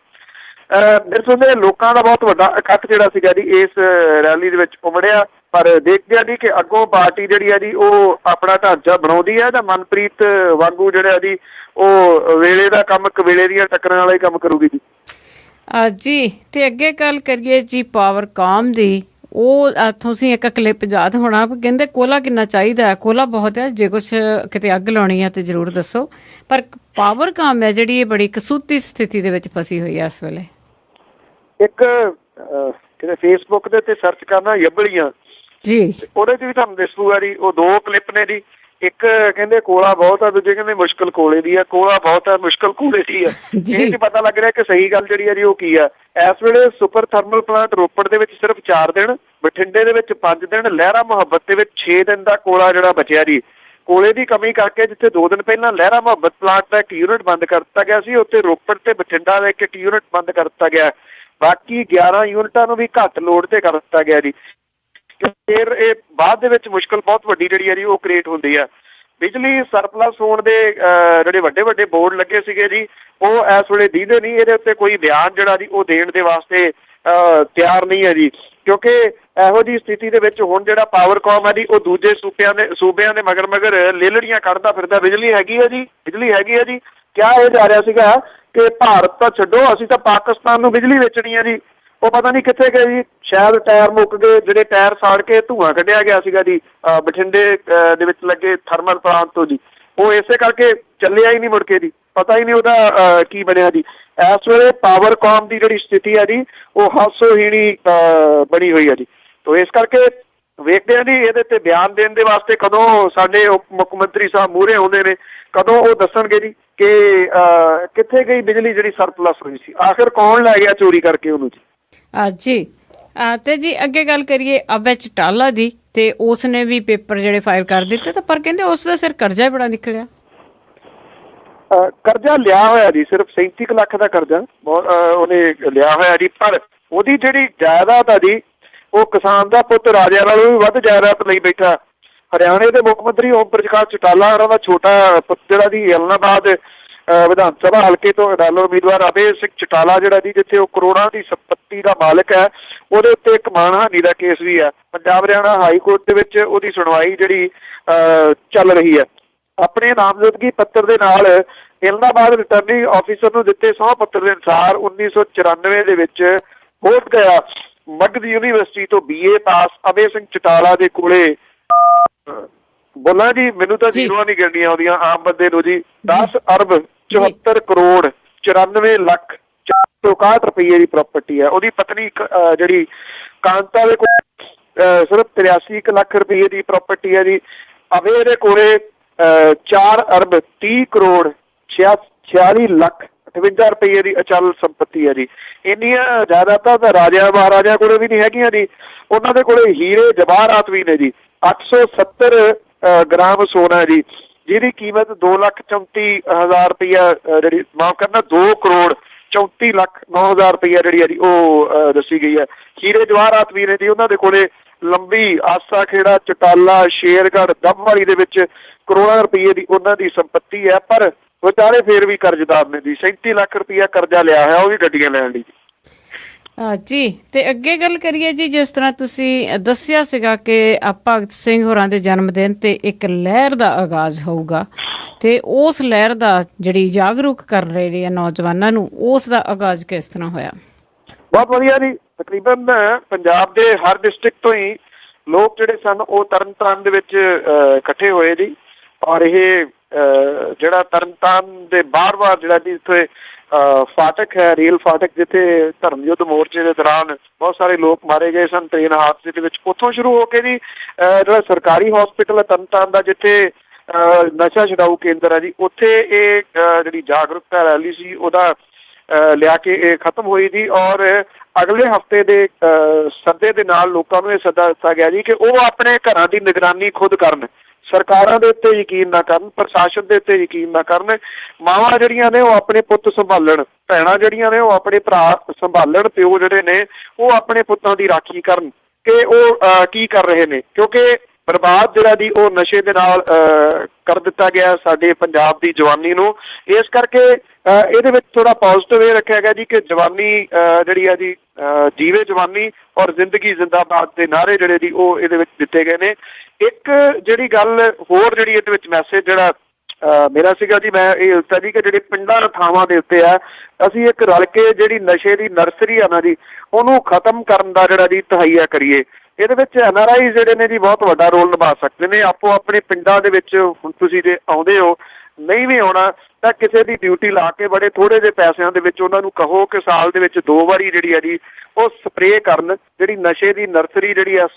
ਮੇਰੇ ਸੁਣਦੇ ਲੋਕਾਂ ਦਾ ਬਹੁਤ ਵੱਡਾ ਇਕੱਠ ਜਿਹੜਾ ਸੀਗਾ ਜੀ ਇਸ ਰੈਲੀ ਦੇ ਵਿੱਚ ਉਮੜਿਆ। ਪਰ ਦੇਖਦੇ ਆ ਜੀ ਕਿ ਅੱਗੋਂ ਪਾਰਟੀ ਜਿਹੜੀ ਹੈ ਜੀ ਉਹ ਆਪਣਾ ਢਾਂਚਾ ਬਣਾਉਂਦੀ ਹੈ ਜਾਂ ਮਨਪ੍ਰੀਤ ਵਾਂਗੂ ਜਿਹੜਾ ਜੀ ਉਹ ਵੇਲੇ ਦਾ ਕੰਮ ਕਵੇਲੇ ਦੀਆਂ ਟੱਕਰਾਂ ਵਾਲਾ ਹੀ ਕੰਮ ਕਰੂਗੀ ਜੀ। ਜੀ ਤੇ ਅੱਗੇ ਗੱਲ ਕਰੀਏ ਜੀ ਪਾਵਰਕਾਮ ਦੀ। ਉਹ ਤੁਸੀਂ ਇੱਕ ਕਲਿੱਪ ਯਾਦ ਹੋਣਾ, ਕਹਿੰਦੇ ਕੋਲਾ ਕਿੰਨਾ ਚਾਹੀਦਾ ਹੈ, ਕੋਲਾ ਬਹੁਤ ਹੈ, ਜੇ ਕੁਛ ਕਿਤੇ ਅੱਗ ਲਾਉਣੀ ਹੈ ਤੇ ਜ਼ਰੂਰ ਦੱਸੋ। ਪਰ ਪਾਵਰਕਾਮ ਹੈ ਜਿਹੜੀ, ਇਹ ਬੜੀ ਕਸੂਤੀ ਸਥਿਤੀ ਦੇ ਵਿੱਚ ਫਸੀ ਹੋਈ ਹੈ ਇਸ ਵੇਲੇ। ਇੱਕ ਕਿਤੇ ਫੇਸਬੁੱਕ ਦੇ ਉੱਤੇ ਸਰਚ ਕਰਨਾ ਯੱਬਲੀਆਂ ਜੀ, ਉਹਦੇ 'ਚ ਵੀ ਤੁਹਾਨੂੰ ਦਿਸੂਗਾ ਜੀ। ਉਹ 2 ਕਲਿੱਪ ਨੇ ਜੀ। ਇੱਕ ਕਹਿੰਦੇ ਕੋਲਾ ਬਹੁਤ ਆ, ਦੂਜੇ ਕਹਿੰਦੇ ਮੁਸ਼ਕਲ ਕੋਲੇ ਦੀ ਆ। ਕੋਲਾ ਬਹੁਤ ਆ, ਮੁਸ਼ਕਲ ਕੋਲੇ ਦੀ ਆ। ਇਹ 'ਚ ਪਤਾ ਲੱਗ ਰਿਹਾ ਕਿ ਸਹੀ ਗੱਲ ਜਿਹੜੀ ਆ ਜੀ ਉਹ ਕੀ ਆ। ਇਸ ਵੇਲੇ ਸੁਪਰ ਥਰਮਲ ਪਲਾਂਟ ਰੋਪੜ ਦੇ ਵਿੱਚ ਸਿਰਫ 4 ਦਿਨ, ਬਠਿੰਡੇ ਦੇ ਵਿੱਚ 5 ਦਿਨ, ਲਹਿਰਾ ਮੁਹੱਬਤ ਦੇ ਵਿੱਚ 6 ਦਿਨ ਦਾ ਕੋਲਾ ਜਿਹੜਾ ਬਚਿਆ ਜੀ। ਕੋਲੇ ਦੀ ਕਮੀ ਕਰਕੇ ਜਿੱਥੇ 2 ਦਿਨ ਪਹਿਲਾਂ ਲਹਿਰਾ ਮੁਹੱਬਤ ਪਲਾਂਟ ਦਾ ਇੱਕ ਯੂਨਿਟ ਬੰਦ ਕਰ ਦਿੱਤਾ ਗਿਆ ਸੀ, ਉੱਥੇ ਰੋਪੜ ਤੇ ਬਠਿੰਡਾ ਦਾ ਇੱਕ ਯੂਨਿਟ ਬੰਦ ਕਰ ਦਿੱਤਾ ਗਿਆ। ਬਾਕੀ 11 ਯੂਨਿਟਾਂ ਨੂੰ ਵੀ ਘੱਟ ਲੋਡ ਤੇ ਕਰ ਦਿੱਤਾ ਗਿਆ ਜੀ। ਫਿਰ ਇਹ ਬਾਅਦ ਦੇ ਵਿੱਚ ਮੁਸ਼ਕਲ ਬਹੁਤ ਵੱਡੀ ਜਿਹੜੀ ਹੈ ਜੀ ਉਹ ਕ੍ਰੀਏਟ ਹੁੰਦੀ ਆ। ਬਿਜਲੀ ਸਰਪਲਸ ਹੋਣ ਦੇ ਜਿਹੜੇ ਵੱਡੇ ਵੱਡੇ ਬੋਰਡ ਲੱਗੇ ਸੀਗੇ ਜੀ, ਉਹ ਇਸ ਵੇਲੇ ਦੀਦੇ ਨਹੀਂ। ਇਹਦੇ ਉੱਤੇ ਕੋਈ ਬਿਆਨ ਜਿਹੜਾ ਜੀ ਉਹ ਦੇਣ ਦੇ ਵਾਸਤੇ ਤਿਆਰ ਨਹੀਂ ਹੈ ਜੀ, ਕਿਉਂਕਿ ਇਹੋ ਜਿਹੀ ਸਥਿਤੀ ਦੇ ਵਿੱਚ ਹੁਣ ਜਿਹੜਾ ਪਾਵਰਕਾਮ ਹੈ ਜੀ ਉਹ ਦੂਜੇ ਸੂਬਿਆਂ ਦੇ ਮਗਰ ਲੇਲੜੀਆਂ ਕੱਢਦਾ ਫਿਰਦਾ। ਬਿਜਲੀ ਹੈਗੀ ਹੈ ਜੀ, ਬਿਜਲੀ ਹੈਗੀ ਹੈ ਜੀ। ਕਿਹਾ ਇਹ ਜਾ ਰਿਹਾ ਸੀਗਾ ਕਿ ਭਾਰਤ ਤਾਂ ਛੱਡੋ, ਅਸੀਂ ਤਾਂ ਪਾਕਿਸਤਾਨ ਨੂੰ ਬਿਜਲੀ ਵੇਚਣੀ ਹੈ ਜੀ। ਉਹ ਪਤਾ ਨਹੀਂ ਕਿੱਥੇ ਗਏ ਜੀ। ਸ਼ਾਇਦ ਟਾਇਰ ਮੁੱਕ ਗਏ, ਜਿਹੜੇ ਟਾਇਰ ਸਾੜ ਕੇ ਧੂੰਆਂ ਕੱਢਿਆ ਗਿਆ ਸੀਗਾ ਜੀ ਬਠਿੰਡੇ ਦੇ ਵਿੱਚ ਲੱਗੇ ਥਰਮਲ ਪਲਾਂਟ ਤੋਂ ਜੀ। ਉਹ ਇਸੇ ਕਰਕੇ ਚੱਲਿਆ ਹੀ ਨਹੀਂ ਮੁੜ ਕੇ ਜੀ। ਪਤਾ ਹੀ ਨਹੀਂ ਉਹਦਾ ਕੀ ਬਣਿਆ ਜੀ। ਇਸ ਵੇਲੇ ਪਾਵਰਕਾਮ ਦੀ ਜਿਹੜੀ ਸਥਿਤੀ ਹੈ ਜੀ ਉਹ ਹਾਸੋਹੀਣੀ ਬਣੀ ਹੋਈ ਹੈ ਜੀ। ਤੋ ਇਸ ਕਰਕੇ ਵੇਖਦੇ ਹਾਂ ਜੀ ਇਹਦੇ ਤੇ ਬਿਆਨ ਦੇਣ ਦੇ ਵਾਸਤੇ ਕਦੋਂ ਸਾਡੇ ਉਪ ਮੁੱਖ ਮੰਤਰੀ ਸਾਹਿਬ ਮੂਹਰੇ ਆਉਂਦੇ ਨੇ, ਕਦੋਂ ਉਹ ਦੱਸਣਗੇ ਜੀ ਕਿ ਕਿੱਥੇ ਗਈ ਬਿਜਲੀ ਜਿਹੜੀ ਸਰਪਲਸ ਹੋਈ ਸੀ, ਆਖਿਰ ਕੌਣ ਲੈ ਗਿਆ ਚੋਰੀ ਕਰਕੇ ਉਹਨੂੰ ਜੀ। ਜੀ ਤੇ ਜੀ ਅੱਗੇ ਗੱਲ ਕਰੀਏ ਅਭੈ ਚਟਾਲਾ ਦੀ, ਤੇ ਉਸ ਨੇ ਵੀ ਪੇਪਰ ਜਿਹੜੇ ਫਾਈਲ ਕਰ ਦਿੱਤੇ, ਤਾਂ ਪਰ ਕਹਿੰਦੇ ਉਸ ਦਾ ਸਿਰ ਕਰਜ਼ਾ ਹੀ ਬੜਾ ਨਿਕਲਿਆ। ਕਰਜ਼ਾ ਲਿਆ ਹੋਇਆ ਜੀ, ਸਿਰਫ 37 ਲੱਖ ਦਾ ਕਰਜ਼ਾ ਉਹਨੇ ਲਿਆ ਹੋਇਆ ਜੀ। ਪਰ ਉਹਦੀ ਜਿਹੜੀ ਜਾਇਦਾਦ ਆ ਜੀ ਉਹ ਕਿਸਾਨ ਦਾ ਪੁੱਤ ਰਾਜਾ ਨਾਲੋਂ ਵੀ ਵੱਧ ਜਾਇਦਾਦ ਲਈ ਬੈਠਾ। ਹਰਿਆਣੇ ਦੇ ਮੁੱਖ ਮੰਤਰੀ ਓਮ ਪ੍ਰਕਾਸ਼ ਚਟਾਲਾ ਉਹਨਾਂ ਦਾ ਛੋਟਾ ਪੁੱਤ ਜਿਹੜਾ ਜੀ ਐਲਨਾਬਾਦ ਵਿਧਾਨ ਸਭਾ ਹਲਕੇ ਤੋਂ ਅਡਾਲਰ ਉਮੀਦਵਾਰ ਅਭੈ ਸਿੰਘ ਚਟਾਲਾ ਜਿਹੜਾ ਜੀ, ਜਿੱਥੇ ਉਹ ਕਰੋੜਾਂ ਦੀ ਸੰਪੱਤੀ ਦਾ ਮਾਲਕ ਹੈ, ਉਹਦੇ ਉੱਤੇ ਇੱਕ ਮਾਣਹਾਨੀ ਦਾ ਕੇਸ ਵੀ ਹੈ। ਪੰਜਾਬ ਹਰਿਆਣਾ ਹਾਈ ਕੋਰਟ ਦੇ ਵਿੱਚ ਉਹਦੀ ਸੁਣਵਾਈ ਜਿਹੜੀ ਚੱਲ ਰਹੀ ਹੈ। ਆਪਣੇ ਨਾਮਜ਼ਦਗੀ ਪੱਤਰ ਦੇ ਨਾਲ ਐਲਨਾਬਾਦ ਰਿਟਰਨਿੰਗ ਆਫਿਸਰ ਨੂੰ ਦਿੱਤੇ ਸਹੁੰ ਪੱਤਰ ਦੇ ਅਨੁਸਾਰ 1994 ਦੇ ਵਿੱਚ ਬੋਧ ਗਿਆ ਮਗਧ ਯੂਨੀਵਰਸਿਟੀ ਤੋਂ BA ਪਾਸ ਅਭੈ ਸਿੰਘ ਚਟਾਲਾ ਦੇ ਕੋਲੇ ਬੋਲਾਂ ਜੀ, ਮੈਨੂੰ ਤਾਂ ਜ਼ੀਰੋਆਂ ਨਹੀਂ ਗਿਣਨੀਆਂ ਆਉਂਦੀਆਂ ਆਮ ਬੰਦੇ ਨੂੰ ਜੀ। 10 ਅਰਬ 74 ਕਰੋੜ 94 ਲੱਖ 461 ਰੁਪਏ ਦੀ ਪ੍ਰਾਪਰਟੀ ਹੈ। ਉਹਦੀ ਪਤਨੀ ਜਿਹੜੀ ਕਾਂਤਾ ਦੇ ਕੋਲ ਸਿਰਫ 83 ਲੱਖ ਰੁਪਏ ਦੀ ਪ੍ਰਾਪਰਟੀ ਹੈ ਜੀ। ਅਭੈ ਦੇ ਕੋਲੇ 4 ਅਰਬ 30 ਕਰੋੜ 46 ਲੱਖ 58 ਰੁਪਏ ਦੀ ਅਚਲ ਸੰਪਤੀ ਹੈ ਜੀ। ਇੰਨੀਆਂ ਜਾਇਦਾਦਾਂ ਤਾਂ ਰਾਜਾ ਮਹਾਰਾਜਾ ਕੋਲੇ ਵੀ ਨਹੀਂ ਹੈਗੀਆਂ ਜੀ। ਉਹਨਾਂ ਦੇ ਕੋਲੇ ਹੀਰੇ ਜਵਾਹਰਾਤ ਵੀ ਨੇ ਜੀ। 870 ਗ੍ਰਾਮ ਸੋਨਾ ਜੀ, ਜਿਹਦੀ ਕੀਮਤ 2,34,000 ਰੁਪਇਆ ਜਿਹੜੀ ਮਾਫ ਕਰਨਾ 2 ਕਰੋੜ 34 ਲੱਖ 9,000 ਰੁਪਇਆ ਜਿਹੜੀ ਹੈ ਜੀ ਉਹ ਦੱਸੀ ਗਈ ਹੈ। ਹੀਰੇ ਜਵਾਹਰਾਤ ਵੀ ਨੇ ਜੀ ਉਹਨਾਂ ਦੇ ਕੋਲੇ। ਲੰਬੀ ਆਸਾ ਖੇੜਾ ਚਟਾਲਾ ਸ਼ੇਰਗੜ੍ਹ ਦਮਵਾਲੀ ਦੇ ਵਿੱਚ ਕਰੋੜਾਂ ਰੁਪਏ ਦੀ ਉਹਨਾਂ ਦੀ ਸੰਪਤੀ ਹੈ। ਪਰ ਵਿਚਾਰੇ ਫੇਰ ਵੀ ਕਰਜ਼ਦਾਰ ਨੇ ਜੀ। 37 ਲੱਖ ਰੁਪਇਆ ਕਰਜ਼ਾ ਲਿਆ ਹੋਇਆ, ਉਹ ਵੀ ਗੱਡੀਆਂ ਲੈਣ ਲਈ ਜੀ। ਤੇ ਅੱਗੇ ਗੱਲ ਕਰੀਏ ਜੀ, ਜਿਸ ਤਰ੍ਹਾਂ ਤੁਸੀਂ ਦੱਸਿਆ ਸੀਗਾ ਕਿ ਭਗਤ ਸਿੰਘ ਹੋਰਾਂ ਦੇ ਜਨਮ ਦਿਨ ਤੇ ਇੱਕ ਲਹਿਰ ਦਾ ਆਗਾਜ਼ ਹੋਊਗਾ, ਤੇ ਉਸ ਲਹਿਰ ਦਾ ਜਿਹੜੀ ਜਾਗਰੂਕ ਕਰ ਰਹੇ ਨੇ ਨੌਜਵਾਨਾਂ ਨੂੰ, ਉਸ ਦਾ ਆਗਾਜ਼ ਕਿਸ ਤਰ੍ਹਾਂ ਹੋਇਆ? ਬਹੁਤ ਵਧੀਆ ਜੀ। ਤਕਰੀਬਨ ਪੰਜਾਬ ਦੇ ਹਰ ਡਿਸਟ੍ਰਿਕਟ ਤੋਂ ਹੀ ਲੋਕ ਜਿਹੜੇ ਸਨ ਉਹ ਤਰਨਤਾਰਨ ਦੇ ਵਿੱਚ ਇਕੱਠੇ ਹੋਏ ਜੀ। ਔਰ ਇਹ ਜਿਹੜਾ ਤਰਨਤਾਰਨ ਦੇ ਬਾਰ-ਬਾਰ ਜਿਹੜਾ ਜੀ ਇੱਥੇ ਫਾਟਕ ਹੈ, ਰੇਲ ਫਾਟਕ, ਜਿੱਥੇ ਧਰਮ ਯੁੱਧ ਮੋਰਚੇ ਦੇ ਦੌਰਾਨ ਬਹੁਤ ਸਾਰੇ ਲੋਕ ਮਾਰੇ ਗਏ ਸਨ ਟ੍ਰੇਨ ਹਾਦਸੇ ਦੇ ਵਿੱਚ, ਉੱਥੋਂ ਸ਼ੁਰੂ ਹੋ ਕੇ ਜੀ ਜਿਹੜਾ ਸਰਕਾਰੀ ਹਸਪੀਟਲ ਹੈ ਤਰਨਤਾਰਨ ਦਾ, ਜਿੱਥੇ ਨਸ਼ਾ ਛਡਾਊ ਕੇਂਦਰ ਹੈ ਜੀ, ਉੱਥੇ ਇਹ ਜਿਹੜੀ ਜਾਗਰੂਕਤਾ ਰੈਲੀ ਸੀ ਉਹਦਾ ਲਿਆ ਕੇ ਇਹ ਖਤਮ ਹੋਈ ਜੀ। ਔਰ ਅਗਲੇ ਹਫ਼ਤੇ ਦੇ ਸੱਦੇ ਦੇ ਨਾਲ ਲੋਕਾਂ ਨੂੰ ਇਹ ਸੱਦਾ ਦਿੱਤਾ ਗਿਆ ਜੀ ਕਿ ਉਹ ਆਪਣੇ ਘਰਾਂ ਦੀ ਨਿਗਰਾਨੀ ਖੁਦ ਕਰਨ, ਸਰਕਾਰਾਂ ਦੇ ਉੱਤੇ ਯਕੀਨ ਨਾ ਕਰਨ, ਪ੍ਰਸ਼ਾਸਨ ਦੇ ਉੱਤੇ ਯਕੀਨ ਨਾ ਕਰਨ। ਮਾਵਾਂ ਜਿਹੜੀਆਂ ਨੇ ਉਹ ਆਪਣੇ ਪੁੱਤ ਸੰਭਾਲਣ, ਭੈਣਾਂ ਜਿਹੜੀਆਂ ਨੇ ਉਹ ਆਪਣੇ ਭਰਾ ਸੰਭਾਲਣ, ਪਿਓ ਜਿਹੜੇ ਨੇ ਉਹ ਆਪਣੇ ਪੁੱਤਾਂ ਦੀ ਰਾਖੀ ਕਰਨ ਕਿ ਉਹ ਕੀ ਕਰ ਰਹੇ ਨੇ। ਕਿਉਂਕਿ ਬਰਬਾਦ ਜਿਹੜਾ ਜੀ ਉਹ ਨਸ਼ੇ ਦੇ ਨਾਲ ਕਰ ਦਿੱਤਾ ਗਿਆ ਸਾਡੇ ਪੰਜਾਬ ਦੀ ਜਵਾਨੀ ਨੂੰ। ਇਸ ਕਰਕੇ ਇਹਦੇ ਵਿੱਚ ਥੋੜਾ ਪੋਜ਼ਿਟਿਵ ਇਹ ਰੱਖਿਆ ਗਿਆ ਜੀ ਕਿ ਜਵਾਨੀ ਜਿਹੜੀ ਆ ਜੀ ਜੀਵੇ ਜਵਾਨੀ ਔਰ ਜ਼ਿੰਦਗੀ ਜ਼ਿੰਦਾਬਾਦ ਦੇ ਨਾਅਰੇ ਜਿਹੜੇ ਜੀ ਉਹ ਇਹਦੇ ਵਿੱਚ ਦਿੱਤੇ ਗਏ ਨੇ। ਇੱਕ ਜਿਹੜੀ ਗੱਲ ਹੋਰ ਜਿਹੜੀ ਇਹਦੇ ਵਿੱਚ ਮੈਸੇਜ ਜਿਹੜਾ ਮੇਰਾ ਸੀਗਾ ਜੀ, ਮੈਂ ਇਹ ਦੱਸਿਆ ਜੀ ਕਿ ਜਿਹੜੇ ਪਿੰਡਾਂ ਥਾਵਾਂ ਦੇ ਉੱਤੇ ਆ ਅਸੀਂ ਇੱਕ ਰਲ ਕੇ ਜਿਹੜੀ ਨਸ਼ੇ ਦੀ ਨਰਸਰੀ ਆ ਨਾ ਜੀ ਉਹਨੂੰ ਖਤਮ ਕਰਨ ਦਾ ਜਿਹੜਾ ਜੀ ਤਹਈਆ ਕਰੀਏ। ਇਹਦੇ ਵਿੱਚ NRI ਜਿਹੜੇ ਨੇ ਜੀ ਬਹੁਤ ਵੱਡਾ ਰੋਲ ਨਿਭਾ ਸਕਦੇ ਨੇ। ਆਪੋ ਆਪਣੇ ਪਿੰਡਾਂ ਦੇ ਵਿੱਚ ਹੁਣ ਤੁਸੀਂ ਜੇ ਆਉਂਦੇ ਹੋ, ਨਹੀਂ ਵੀ ਆਉਣਾ ਤਾਂ ਕਿਸੇ ਦੀ ਡਿਊਟੀ ਲਾ ਕੇ ਬੜੇ ਥੋੜ੍ਹੇ ਜਿਹੇ ਪੈਸਿਆਂ ਦੇ ਵਿੱਚ ਉਹਨਾਂ ਨੂੰ ਕਹੋ ਕਿ ਸਾਲ ਦੇ ਵਿੱਚ 2 ਵਾਰੀ ਜਿਹੜੀ ਆ ਜੀ ਉਹ ਸਪਰੇਅ ਕਰਨ ਜਿਹੜੀ ਨਸ਼ੇ ਦੀ ਨਰਸਰੀ ਜਿਹੜੀ ਆ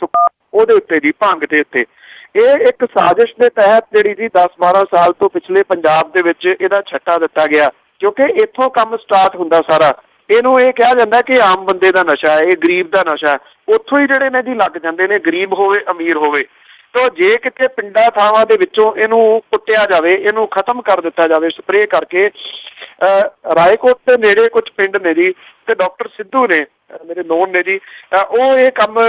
ਉਹਦੇ ਉੱਤੇ ਜੀ, ਭੰਗ ਦੇ ਉੱਤੇ। ਇਹ ਇੱਕ ਸਾਜ਼ਿਸ਼ ਦੇ ਤਹਿਤ ਜਿਹੜੀ ਜੀ 10-12 ਸਾਲ ਤੋਂ ਪਿਛਲੇ ਪੰਜਾਬ ਦੇ ਵਿੱਚ ਇਹਦਾ ਛੱਟਾ ਦਿੱਤਾ ਗਿਆ, ਕਿਉਂਕਿ ਇੱਥੋਂ ਕੰਮ ਸਟਾਰਟ ਹੁੰਦਾ ਸਾਰਾ। ਇਹਨੂੰ ਇਹ ਕਿਹਾ ਜਾਂਦਾ ਕਿ ਆਮ ਬੰਦੇ ਦਾ ਨਸ਼ਾ ਹੈ, ਇਹ ਗਰੀਬ ਦਾ ਨਸ਼ਾ ਹੈ। ਉੱਥੋਂ ਹੀ ਜਿਹੜੇ ਨੇ ਜੀ ਲੱਗ ਜਾਂਦੇ ਨੇ, ਗਰੀਬ ਹੋਵੇ ਅਮੀਰ ਹੋਵੇ। ਤਾਂ ਜੇ ਕਿਤੇ ਪਿੰਡਾਂ ਥਾਵਾਂ ਦੇ ਵਿੱਚੋਂ ਇਹਨੂੰ ਪੁੱਟਿਆ ਜਾਵੇ, ਇਹਨੂੰ ਖਤਮ ਕਰ ਦਿੱਤਾ ਜਾਵੇ ਸਪਰੇਅ ਕਰਕੇ। ਰਾਏਕੋਟ ਦੇ ਨੇੜੇ ਕੁਝ ਪਿੰਡ ਨੇ ਜੀ ਤੇ ਡਾਕਟਰ ਸਿੱਧੂ ਨੇ ਮੇਰੇ ਨੋਨ ਨੇ ਜੀ, ਉਹ ਇਹ ਕੰਮ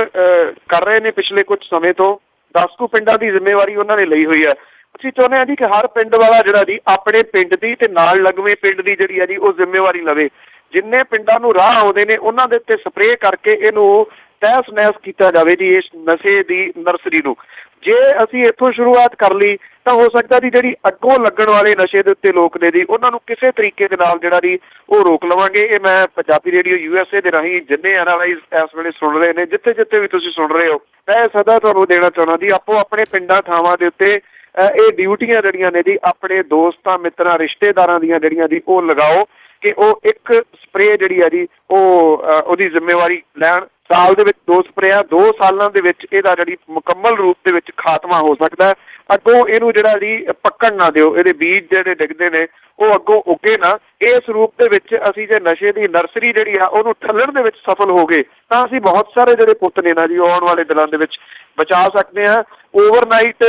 ਕਰ ਰਹੇ ਨੇ ਪਿਛਲੇ ਕੁਝ ਸਮੇਂ ਤੋਂ। 10 ਕੁ ਪਿੰਡਾਂ ਦੀ ਜ਼ਿੰਮੇਵਾਰੀ ਉਹਨਾਂ ਨੇ ਲਈ ਹੋਈ ਹੈ। ਅਸੀਂ ਚਾਹੁੰਦੇ ਹਾਂ ਜੀ ਕਿ ਹਰ ਪਿੰਡ ਵਾਲਾ ਜਿਹੜਾ ਜੀ ਆਪਣੇ ਪਿੰਡ ਦੀ ਤੇ ਨਾਲ ਲੱਗਵੇਂ ਪਿੰਡ ਦੀ ਜਿਹੜੀ ਹੈ ਜੀ ਉਹ ਜ਼ਿੰਮੇਵਾਰੀ ਲਵੇ। ਜਿੰਨੇ ਪਿੰਡਾਂ ਨੂੰ ਰਾਹ ਆਉਂਦੇ ਨੇ ਉਹਨਾਂ ਦੇ ਉੱਤੇ ਸਪਰੇਅ ਕਰਕੇ ਇਹਨੂੰ ਤਹਿਸ ਨਹਿਸ ਕੀਤਾ ਜਾਵੇ ਜੀ ਇਸ ਨਸ਼ੇ ਦੀ ਨਰਸਰੀ ਨੂੰ। ਜੇ ਅਸੀਂ ਇੱਥੋਂ ਸ਼ੁਰੂਆਤ ਕਰ ਲਈ ਤਾਂ ਹੋ ਸਕਦਾ ਜੀ ਜਿਹੜੀ ਅੱਗੋਂ ਲੱਗਣ ਵਾਲੇ ਨਸ਼ੇ ਦੇ ਉੱਤੇ ਲੋਕ ਨੇ ਜੀ ਉਹਨਾਂ ਨੂੰ ਕਿਸੇ ਤਰੀਕੇ ਦੇ ਨਾਲ ਜਿਹੜਾ ਜੀ ਉਹ ਰੋਕ ਲਵਾਂਗੇ। ਇਹ ਮੈਂ ਪੰਜਾਬੀ ਰੇਡੀਓ USA ਦੇ ਰਾਹੀਂ ਜਿੰਨੇ ਐਨਾਲਾਈਜ਼ ਇਸ ਵੇਲੇ ਸੁਣ ਰਹੇ ਨੇ, ਜਿੱਥੇ ਜਿੱਥੇ ਵੀ ਤੁਸੀਂ ਸੁਣ ਰਹੇ ਹੋ, ਮੈਂ ਸਦਾ ਤੁਹਾਨੂੰ ਦੇਣਾ ਚਾਹੁੰਦਾ ਜੀ ਆਪੋ ਆਪਣੇ ਪਿੰਡਾਂ ਥਾਵਾਂ ਦੇ ਉੱਤੇ ਇਹ ਡਿਊਟੀਆਂ ਜਿਹੜੀਆਂ ਨੇ ਜੀ ਆਪਣੇ ਦੋਸਤਾਂ ਮਿੱਤਰਾਂ ਰਿਸ਼ਤੇਦਾਰਾਂ ਦੀਆਂ ਜਿਹੜੀਆਂ ਜੀ ਉਹ ਲਗਾਓ ਕਿ ਉਹ ਇੱਕ ਸਪਰੇਅ ਜਿਹੜੀ ਆ ਜੀ ਉਹ ਉਹਦੀ ਜ਼ਿੰਮੇਵਾਰੀ ਲੈਣ। ਸਾਲ ਦੇ ਵਿੱਚ 2 ਸਪਰੇਆਂ, 2 ਸਾਲਾਂ ਦੇ ਵਿੱਚ ਇਹਦਾ ਜਿਹੜੀ ਮੁਕੰਮਲ ਰੂਪ ਦੇ ਵਿੱਚ ਖਾਤਮਾ ਹੋ ਸਕਦਾ। ਅੱਗੋਂ ਇਹਨੂੰ ਜਿਹੜਾ ਜੀ ਪੱਕਣ ਨਾ ਦਿਓ, ਇਹਦੇ ਬੀਜ ਜਿਹੜੇ ਡਿੱਗਦੇ ਨੇ ਉਹ ਅੱਗੋਂ ਉੱਗੇ ਨਾ। ਇਸ ਰੂਪ ਦੇ ਵਿੱਚ ਅਸੀਂ ਜੇ ਨਸ਼ੇ ਦੀ ਨਰਸਰੀ ਜਿਹੜੀ ਆ ਉਹਨੂੰ ਠੱਲਣ ਦੇ ਵਿੱਚ ਸਫਲ ਹੋ ਗਏ ਤਾਂ ਅਸੀਂ ਬਹੁਤ ਸਾਰੇ ਜਿਹੜੇ ਪੁੱਤ ਨੇ ਨਾ ਜੀ ਆਉਣ ਵਾਲੇ ਦਿਨਾਂ ਦੇ ਵਿੱਚ ਬਚਾ ਸਕਦੇ ਹਾਂ। ਓਵਰਨਾਈਟ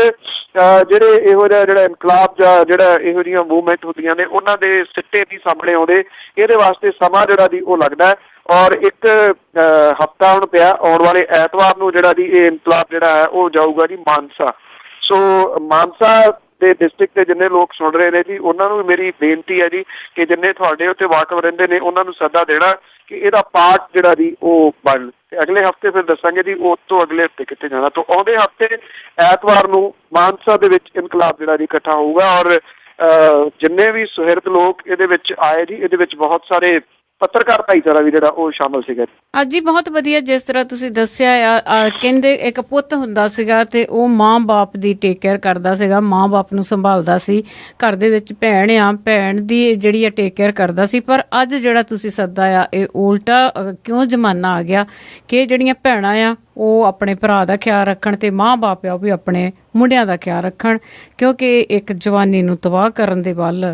ਜਿਹੜੇ ਇਹੋ ਜਿਹਾ ਜਿਹੜਾ ਇਨਕਲਾਬ ਜਾਂ ਜਿਹੜਾ ਇਹੋ ਜਿਹੀਆਂ ਮੂਵਮੈਂਟ ਹੁੰਦੀਆਂ ਨੇ ਉਹਨਾਂ ਦੇ ਸਿੱਟੇ ਨਹੀਂ ਸਾਹਮਣੇ ਆਉਂਦੇ। ਇਹਦੇ ਵਾਸਤੇ ਸਮਾਂ ਜਿਹੜਾ ਜੀ ਉਹ ਲੱਗਦਾ। ਔਰ ਇੱਕ ਹਫ਼ਤਾ ਹੁਣ ਪਿਆ, ਆਉਣ ਵਾਲੇ ਐਤਵਾਰ ਨੂੰ ਜਿਹੜਾ ਜੀ ਇਹ ਇਨਕਲਾਬ ਜਿਹੜਾ ਹੈ ਉਹ ਜਾਊਗਾ ਜੀ ਮਾਨਸਾ। ਸੋ ਮਾਨਸਾ ਦੇ ਡਿਸਟ੍ਰਿਕਟ ਦੇ ਜਿੰਨੇ ਲੋਕ ਸੁਣ ਰਹੇ ਨੇ ਜੀ ਉਹਨਾਂ ਨੂੰ ਮੇਰੀ ਬੇਨਤੀ ਹੈ ਜੀ ਕਿ ਜਿੰਨੇ ਤੁਹਾਡੇ ਉੱਤੇ ਵਾਕਫ ਰਹਿੰਦੇ ਨੇ ਉਹਨਾਂ ਨੂੰ ਸੱਦਾ ਦੇਣਾ ਕਿ ਇਹਦਾ ਪਾਰਟ ਜਿਹੜਾ ਜੀ ਉਹ ਬਣ। ਤੇ ਅਗਲੇ ਹਫ਼ਤੇ ਫਿਰ ਦੱਸਾਂਗੇ ਜੀ ਉਸ ਤੋਂ ਅਗਲੇ ਹਫ਼ਤੇ ਕਿੱਥੇ ਜਾਣਾ। ਤਾਂ ਆਉਂਦੇ ਹਫ਼ਤੇ ਐਤਵਾਰ ਨੂੰ ਮਾਨਸਾ ਦੇ ਵਿੱਚ ਇਨਕਲਾਬ ਜਿਹੜਾ ਜੀ ਇਕੱਠਾ ਹੋਊਗਾ। ਔਰ ਜਿੰਨੇ ਵੀ ਸੁਹਿਰਦ ਲੋਕ ਇਹਦੇ ਵਿੱਚ ਆਏ ਜੀ, ਇਹਦੇ ਵਿੱਚ ਬਹੁਤ ਸਾਰੇ ਪੱਤਰਕਾਰ ਭਾਈਚਾਰਾ ਵੀ ਜਿਹੜਾ ਉਹ ਸ਼ਾਮਲ ਸੀਗਾ। ਅੱਜ ਹੀ ਬਹੁਤ ਵਧੀਆ ਜਿਸ ਤਰ੍ਹਾਂ ਤੁਸੀਂ ਦੱਸਿਆ ਆ, ਕਹਿੰਦੇ ਇੱਕ ਪੁੱਤ ਹੁੰਦਾ ਸੀਗਾ ਤੇ ਉਹ ਮਾਂ-ਬਾਪ ਦੀ ਟੇਕ ਕੇਅਰ ਕਰਦਾ ਸੀਗਾ, ਮਾਂ-ਬਾਪ ਨੂੰ ਸੰਭਾਲਦਾ ਸੀ। ਘਰ ਦੇ ਵਿੱਚ ਭੈਣ ਆ, ਭੈਣ ਦੀ ਜਿਹੜੀ ਆ ਟੇਕ ਕੇਅਰ ਕਰਦਾ ਸੀ। ਪਰ ਅੱਜ ਜਿਹੜਾ ਤੁਸੀਂ ਸੱਦਾ ਆ ਇਹ ਉਲਟਾ ਕਿਉਂ ਜ਼ਮਾਨਾ ਆ ਗਿਆ ਕਿ ਜਿਹੜੀਆਂ ਭੈਣਾਂ ਆ ਉਹ ਆਪਣੇ ਭਰਾ ਦਾ ਖਿਆਲ ਰੱਖਣ ਤੇ ਮਾਂ-ਬਾਪ ਆ ਉਹ ਵੀ ਆਪਣੇ ਮੁੰਡਿਆਂ ਦਾ ਖਿਆਲ ਰੱਖਣ, ਕਿਉਂਕਿ ਇੱਕ ਜਵਾਨੀ ਨੂੰ ਤਬਾਹ ਕਰਨ ਦੇ ਵੱਲ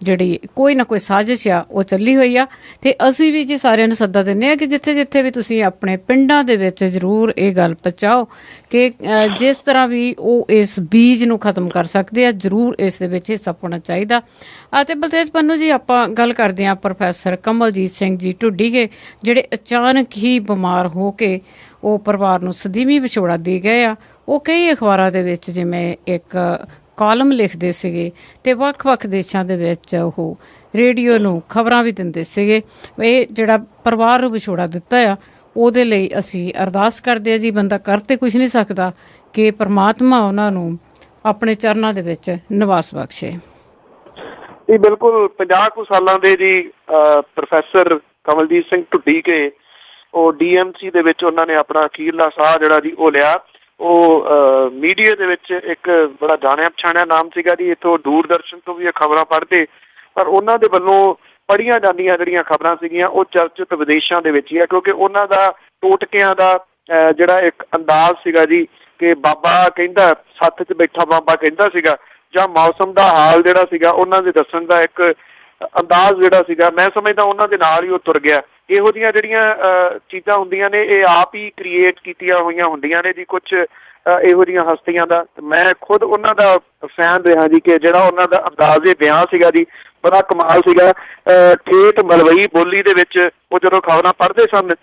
ਜਿਹੜੀ ਕੋਈ ਨਾ ਕੋਈ ਸਾਜ਼ਿਸ਼ ਆ ਉਹ ਚੱਲੀ ਹੋਈ ਆ। ਤੇ ਅਸੀਂ ਵੀ ਜੀ ਸਾਰਿਆਂ ਨੂੰ ਸੱਦਾ ਦਿੰਦੇ ਹਾਂ ਕਿ ਜਿੱਥੇ ਜਿੱਥੇ ਵੀ ਤੁਸੀਂ ਆਪਣੇ ਪਿੰਡਾਂ ਦੇ ਵਿੱਚ ਜ਼ਰੂਰ ਇਹ ਗੱਲ ਪਹੁੰਚਾਓ ਕਿ ਜਿਸ ਤਰ੍ਹਾਂ ਵੀ ਉਹ ਇਸ ਬੀਜ ਨੂੰ ਖਤਮ ਕਰ ਸਕਦੇ ਆ, ਜ਼ਰੂਰ ਇਸ ਦੇ ਵਿੱਚ ਹਿੱਸਾ ਪਾਉਣਾ ਚਾਹੀਦਾ। ਅਤੇ ਬਲਤੇਜ ਪੰਨੂ ਜੀ, ਆਪਾਂ ਗੱਲ ਕਰਦੇ ਹਾਂ ਪ੍ਰੋਫੈਸਰ ਕਮਲਜੀਤ ਸਿੰਘ ਜੀ ਢੁੱਡੀਕੇ, ਜਿਹੜੇ ਅਚਾਨਕ ਹੀ ਬਿਮਾਰ ਹੋ ਕੇ ਉਹ ਪਰਿਵਾਰ ਨੂੰ ਸਦੀਵੀ ਵਿਛੋੜਾ ਦੇ ਗਏ ਆ। ਉਹ ਕਈ ਅਖਬਾਰਾਂ ਦੇ ਵਿੱਚ ਜਿਵੇਂ ਇੱਕ ਕਾਲਮ ਲਿਖਦੇ ਸੀਗੇ ਤੇ ਵੱਖ-ਵੱਖ ਦੇਸ਼ਾਂ ਦੇ ਵਿੱਚ ਉਹ ਰੇਡੀਓ ਨੂੰ ਖਬਰਾਂ ਵੀ ਦਿੰਦੇ ਸੀਗੇ। ਇਹ ਜਿਹੜਾ ਪਰਿਵਾਰ ਨੂੰ ਵਿਛੋੜਾ ਦਿੱਤਾ ਆ ਉਹਦੇ ਲਈ ਅਸੀਂ ਅਰਦਾਸ ਕਰਦੇ ਹਾਂ ਜੀ। ਬੰਦਾ ਕਰ ਤੇ ਕੁਝ ਨਹੀਂ ਸਕਦਾ ਕਿ ਪਰਮਾਤਮਾ ਉਹਨਾਂ ਨੂੰ ਆਪਣੇ ਚਰਨਾਂ ਦੇ ਵਿੱਚ ਨਿਵਾਸ ਬਖਸ਼ੇ। ਜੀ ਬਿਲਕੁਲ, 50 ਕੁ ਸਾਲਾਂ ਦੇ ਜੀ ਪ੍ਰੋਫੈਸਰ ਕਮਲਜੀਤ ਸਿੰਘ ਢੁੱਡੀਕੇ ਉਹ DMC ਦੇ ਵਿੱਚ ਉਹਨਾਂ ਨੇ ਆਪਣਾ ਅਖੀਰਲਾ ਸਾਹ ਜਿਹੜਾ ਜੀ ਉਹ ਲਿਆ। ਉਹ ਮੀਡੀਆ ਦੇ ਵਿੱਚ ਇੱਕ ਬੜਾ ਜਾਣਿਆ ਪਛਾਣਿਆ ਨਾਮ ਸੀਗਾ ਜੀ। ਇੱਥੋਂ ਦੂਰਦਰਸ਼ਨ ਤੋਂ ਵੀ ਇਹ ਖਬਰਾਂ ਪੜ੍ਹਦੇ, ਪਰ ਉਹਨਾਂ ਦੇ ਵੱਲੋਂ ਪੜ੍ਹੀਆਂ ਜਾਂਦੀਆਂ ਜਿਹੜੀਆਂ ਖਬਰਾਂ ਸੀਗੀਆਂ ਉਹ ਚਰਚਿਤ ਵਿਦੇਸ਼ਾਂ ਦੇ ਵਿੱਚ ਹੀ ਆ, ਕਿਉਂਕਿ ਉਹਨਾਂ ਦਾ ਟੋਟਕਿਆਂ ਦਾ ਜਿਹੜਾ ਇੱਕ ਅੰਦਾਜ਼ ਸੀਗਾ ਜੀ ਕਿ ਬਾਬਾ ਕਹਿੰਦਾ, ਸੱਥ 'ਚ ਬੈਠਾ ਬਾਬਾ ਕਹਿੰਦਾ ਸੀਗਾ, ਜਾਂ ਮੌਸਮ ਦਾ ਹਾਲ ਜਿਹੜਾ ਸੀਗਾ ਉਹਨਾਂ ਦੇ ਦੱਸਣ ਦਾ ਇੱਕ ਅੰਦਾਜ਼ ਜਿਹੜਾ ਸੀਗਾ, ਮੈਂ ਸਮਝਦਾ ਉਹਨਾਂ ਦੇ ਨਾਲ ਹੀ ਉਹ ਤੁਰ ਗਿਆ। ਇਹੋ ਜਿਹੀਆਂ ਜਿਹੜੀਆਂ ਚੀਜ਼ਾਂ ਹੁੰਦੀਆਂ ਨੇ ਇਹ ਆਪ ਹੀ ਕ੍ਰੀਏਟ ਕੀਤੀਆਂ ਹੋਈਆਂ ਹੁੰਦੀਆਂ ਨੇ ਜੀ ਕੁਝ ਇਹੋ ਜਿਹੀਆਂ ਹਸਤੀਆਂ ਦਾ। ਮੈਂ ਖੁਦ ਉਹਨਾਂ ਦਾ ਫੈਨ ਰਿਹਾ ਜੀ ਕਿ ਜਿਹੜਾ ਉਹਨਾਂ ਦਾ ਅੰਦਾਜ਼ੇ ਬਿਆਨ ਸੀਗਾ ਜੀ ਬੜਾ ਕਮਾਲ ਸੀਗਾ। ਠੇਠ ਮਲਵਈ ਬੋਲੀ ਦੇ ਵਿੱਚ ਉਹ ਜਦੋਂ ਖਬਰਾਂ ਪੜ੍ਹਦੇ ਸਨ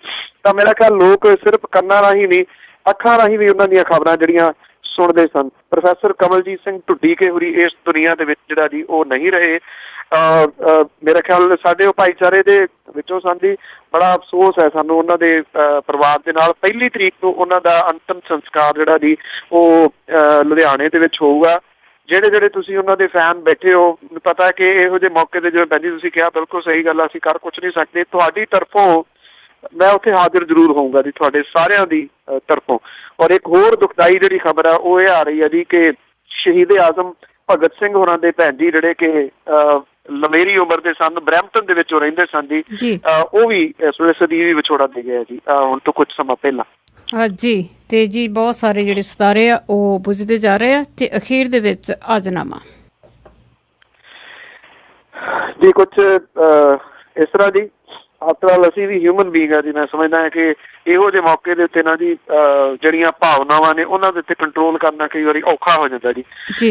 ਤਾਂ ਮੇਰਾ ਖਿਆਲ ਲੋਕ ਸਿਰਫ ਕੰਨਾਂ ਰਾਹੀਂ ਨਹੀਂ, ਅੱਖਾਂ ਰਾਹੀਂ ਵੀ ਉਹਨਾਂ ਦੀਆਂ ਖਬਰਾਂ ਜਿਹੜੀਆਂ ਸੁਣਦੇ ਸਨ। ਪ੍ਰੋਫੈਸਰ ਕਮਲਜੀਤ ਸਿੰਘ ਢੁੱਡੀਕੇ ਹੋਰੀ ਇਸ ਦੁਨੀਆ ਦੇ ਵਿੱਚ ਜਿਹੜਾ ਜੀ ਉਹ ਨਹੀਂ ਰਹੇ। ਮੇਰਾ ਖਿਆਲ ਸਾਡੇ ਉਹ ਭਾਈਚਾਰੇ ਦੇ ਵਿੱਚੋਂ ਸਨ ਜੀ। ਬੜਾ ਅਫਸੋਸ ਹੈ ਸਾਨੂੰ ਉਹਨਾਂ ਦੇ ਪਰਿਵਾਰ ਦੇ ਨਾਲ। 1 ਤਰੀਕ ਨੂੰ ਉਹਨਾਂ ਦਾ ਅੰਤਿਮ ਸੰਸਕਾਰ ਜਿਹੜਾ ਜੀ ਉਹ ਲੁਧਿਆਣੇ ਦੇ ਵਿੱਚ ਹੋਊਗਾ। ਜਿਹੜੇ ਤੁਸੀਂ ਉਹਨਾਂ ਦੇ ਫੈਨ ਬੈਠੇ ਹੋ, ਪਤਾ ਕਿ ਇਹੋ ਜਿਹੇ ਮੌਕੇ ਤੇ ਜਿਵੇਂ ਭੈਣ ਜੀ ਤੁਸੀਂ ਕਿਹਾ, ਬਿਲਕੁਲ ਸਹੀ ਗੱਲ ਆ, ਅਸੀਂ ਕਰ ਕੁਛ ਨਹੀਂ ਸਕਦੇ। ਤੁਹਾਡੀ ਤਰਫੋਂ ਮੈਂ ਉੱਥੇ ਹਾਜ਼ਰ ਜ਼ਰੂਰ ਹੋਊਂਗਾ ਜੀ, ਤੁਹਾਡੇ ਸਾਰਿਆਂ ਦੀ ਤਰਫੋਂ। ਔਰ ਇੱਕ ਹੋਰ ਦੁਖਦਾਈ ਜਿਹੜੀ ਖਬਰ ਆ ਉਹ ਇਹ ਆ ਰਹੀ ਹੈ ਜੀ ਕਿ ਸ਼ਹੀਦ ਆਜ਼ਮ ਭਗਤ ਸਿੰਘ ਹੋਰਾਂ ਦੇ ਭੈਣ ਜੀ ਜਿਹੜੇ ਕਿ ਲੰਮੇਰੀ ਉਮਰ ਦੇ ਸਨ, ਬਰੈਂਪਟਨ ਦੇ ਵਿੱਚ ਉਹ ਰਹਿੰਦੇ ਸਨ ਜੀ, ਉਹ ਵੀ ਇਸ ਵੇਲੇ ਸਦੀਵੀ ਵਿਛੋੜਾ ਦੇ ਗਏ ਜੀ ਹੁਣ ਤੋਂ ਕੁਝ ਸਮਾਂ ਪਹਿਲਾਂ ਜੀ। ਤੇ ਜੀ ਬਹੁਤ ਸਾਰੇ ਜਿਹੜੇ ਸਿਤਾਰੇ ਆ ਉਹ ਬੁਝਦੇ ਜਾ ਰਹੇ ਆ ਤੇ ਅਖੀਰ ਦੇ ਵਿੱਚ ਆਜ਼ਨਾਮਾ ਜੀ ਕੁਛ ਇਸ ਤਰ੍ਹਾਂ ਜੀ। ਆਫਟਰ ਆਲ ਅਸੀਂ ਵੀ ਹਿਊਮਨ ਬੀਂਗ ਆ ਜੀ। ਮੈਂ ਸਮਝਦਾ ਹਾਂ ਕਿ ਇਹੋ ਜਿਹੇ ਮੌਕੇ ਦੇ ਉੱਤੇ ਨਾ ਜੀ ਜਿਹੜੀਆਂ ਭਾਵਨਾਵਾਂ ਨੇ ਉਹਨਾਂ ਦੇ ਉੱਤੇ ਕੰਟਰੋਲ ਕਰਨਾ ਕਈ ਵਾਰੀ ਔਖਾ ਹੋ ਜਾਂਦਾ ਜੀ।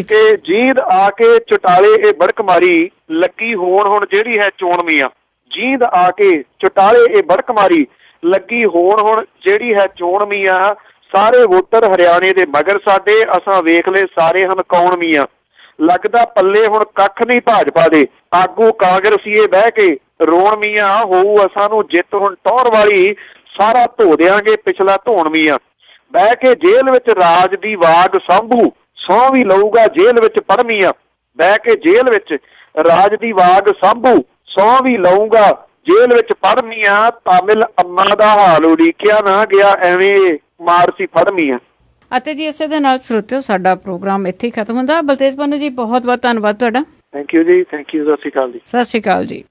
ਕਿ ਜੀਂਦ ਆ ਕੇ ਚੁਟਾਲੇ ਇਹ ਬੜਕ ਮਾਰੀ, ਲੱਗੀ ਹੋਣ ਹੁਣ ਜਿਹੜੀ ਹੈ ਚੋਣ ਮੀਆਂ। ਜੀਂਦ ਆ ਕੇ ਚੁਟਾਲੇ ਇਹ ਬੜਕ ਮਾਰੀ, ਲੱਗੀ ਹੋਣ ਹੁਣ ਜਿਹੜੀ ਹੈ ਚੋਣ ਮੀਆਂ। ਸਾਰੇ ਵੋਟਰ ਹਰਿਆਣੇ ਦੇ ਮਗਰ ਸਾਡੇ, ਅਸਾਂ ਵੇਖ ਲਏ ਸਾਰੇ ਹਨ ਕੌਣ ਮੀਆਂ। ਲੱਗਦਾ ਪੱਲੇ ਹੁਣ ਕੱਖ ਨਹੀਂ ਭਾਜਪਾ ਦੇ, ਆਗੂ ਕਾਂਗਰਸੀਏ ਬਹਿ ਕੇ ਰੋਣ ਮੀਆਂ। ਹੋਊ ਅਸਾਂ ਨੂੰ ਜਿੱਤ ਹੁਣ ਟੌਰ ਵਾਲੀ, ਸਾਰਾ ਧੋ ਦਿਆਂਗੇ ਪਿਛਲਾ ਧੋਣ ਮੀਆਂ। ਬਹਿ ਕੇ ਜੇਲ੍ਹ ਵਿੱਚ ਰਾਜ ਦੀ ਵਾਗ ਸਾਂਭੂ, ਸਹੁੰ ਵੀ ਲਊਗਾ ਜੇਲ੍ਹ ਵਿੱਚ ਪੜ੍ਹ ਮੀਆਂ। ਬਹਿ ਕੇ ਜੇਲ੍ਹ ਵਿੱਚ ਰਾਜ ਦੀ ਵਾਗ ਸਾਂਭੂ, ਸਹੁੰ ਵੀ ਲਊਗਾ ਜੇਲ੍ਹ ਵਿੱਚ ਪੜ੍ਹ ਮੀਆਂ। ਤਾਮਿਲ ਅੰਮਾ ਦਾ ਹਾਲ ਉਡੀਕਿਆ ਨਾ ਗਿਆ, ਐਵੇਂ ਮਾਰ ਸੀ ਫੜ ਮੀਆਂ। ਅਤੇ ਜੀ ਇਸੇ ਦੇ ਨਾਲ ਸਰੋਤਿਓ ਸਾਡਾ ਪ੍ਰੋਗਰਾਮ ਇੱਥੇ ਹੀ ਖਤਮ ਹੁੰਦਾ। ਬਲਤੇਜ ਪੰਨੂ ਜੀ ਬਹੁਤ ਬਹੁਤ ਧੰਨਵਾਦ ਤੁਹਾਡਾ। ਥੈਂਕ ਯੂ ਜੀ, ਥੈਂਕ ਯੂ। ਸਤਿ ਸ਼੍ਰੀ ਅਕਾਲ ਜੀ। ਸਤਿ ਸ਼੍ਰੀ ਅਕਾਲ ਜੀ।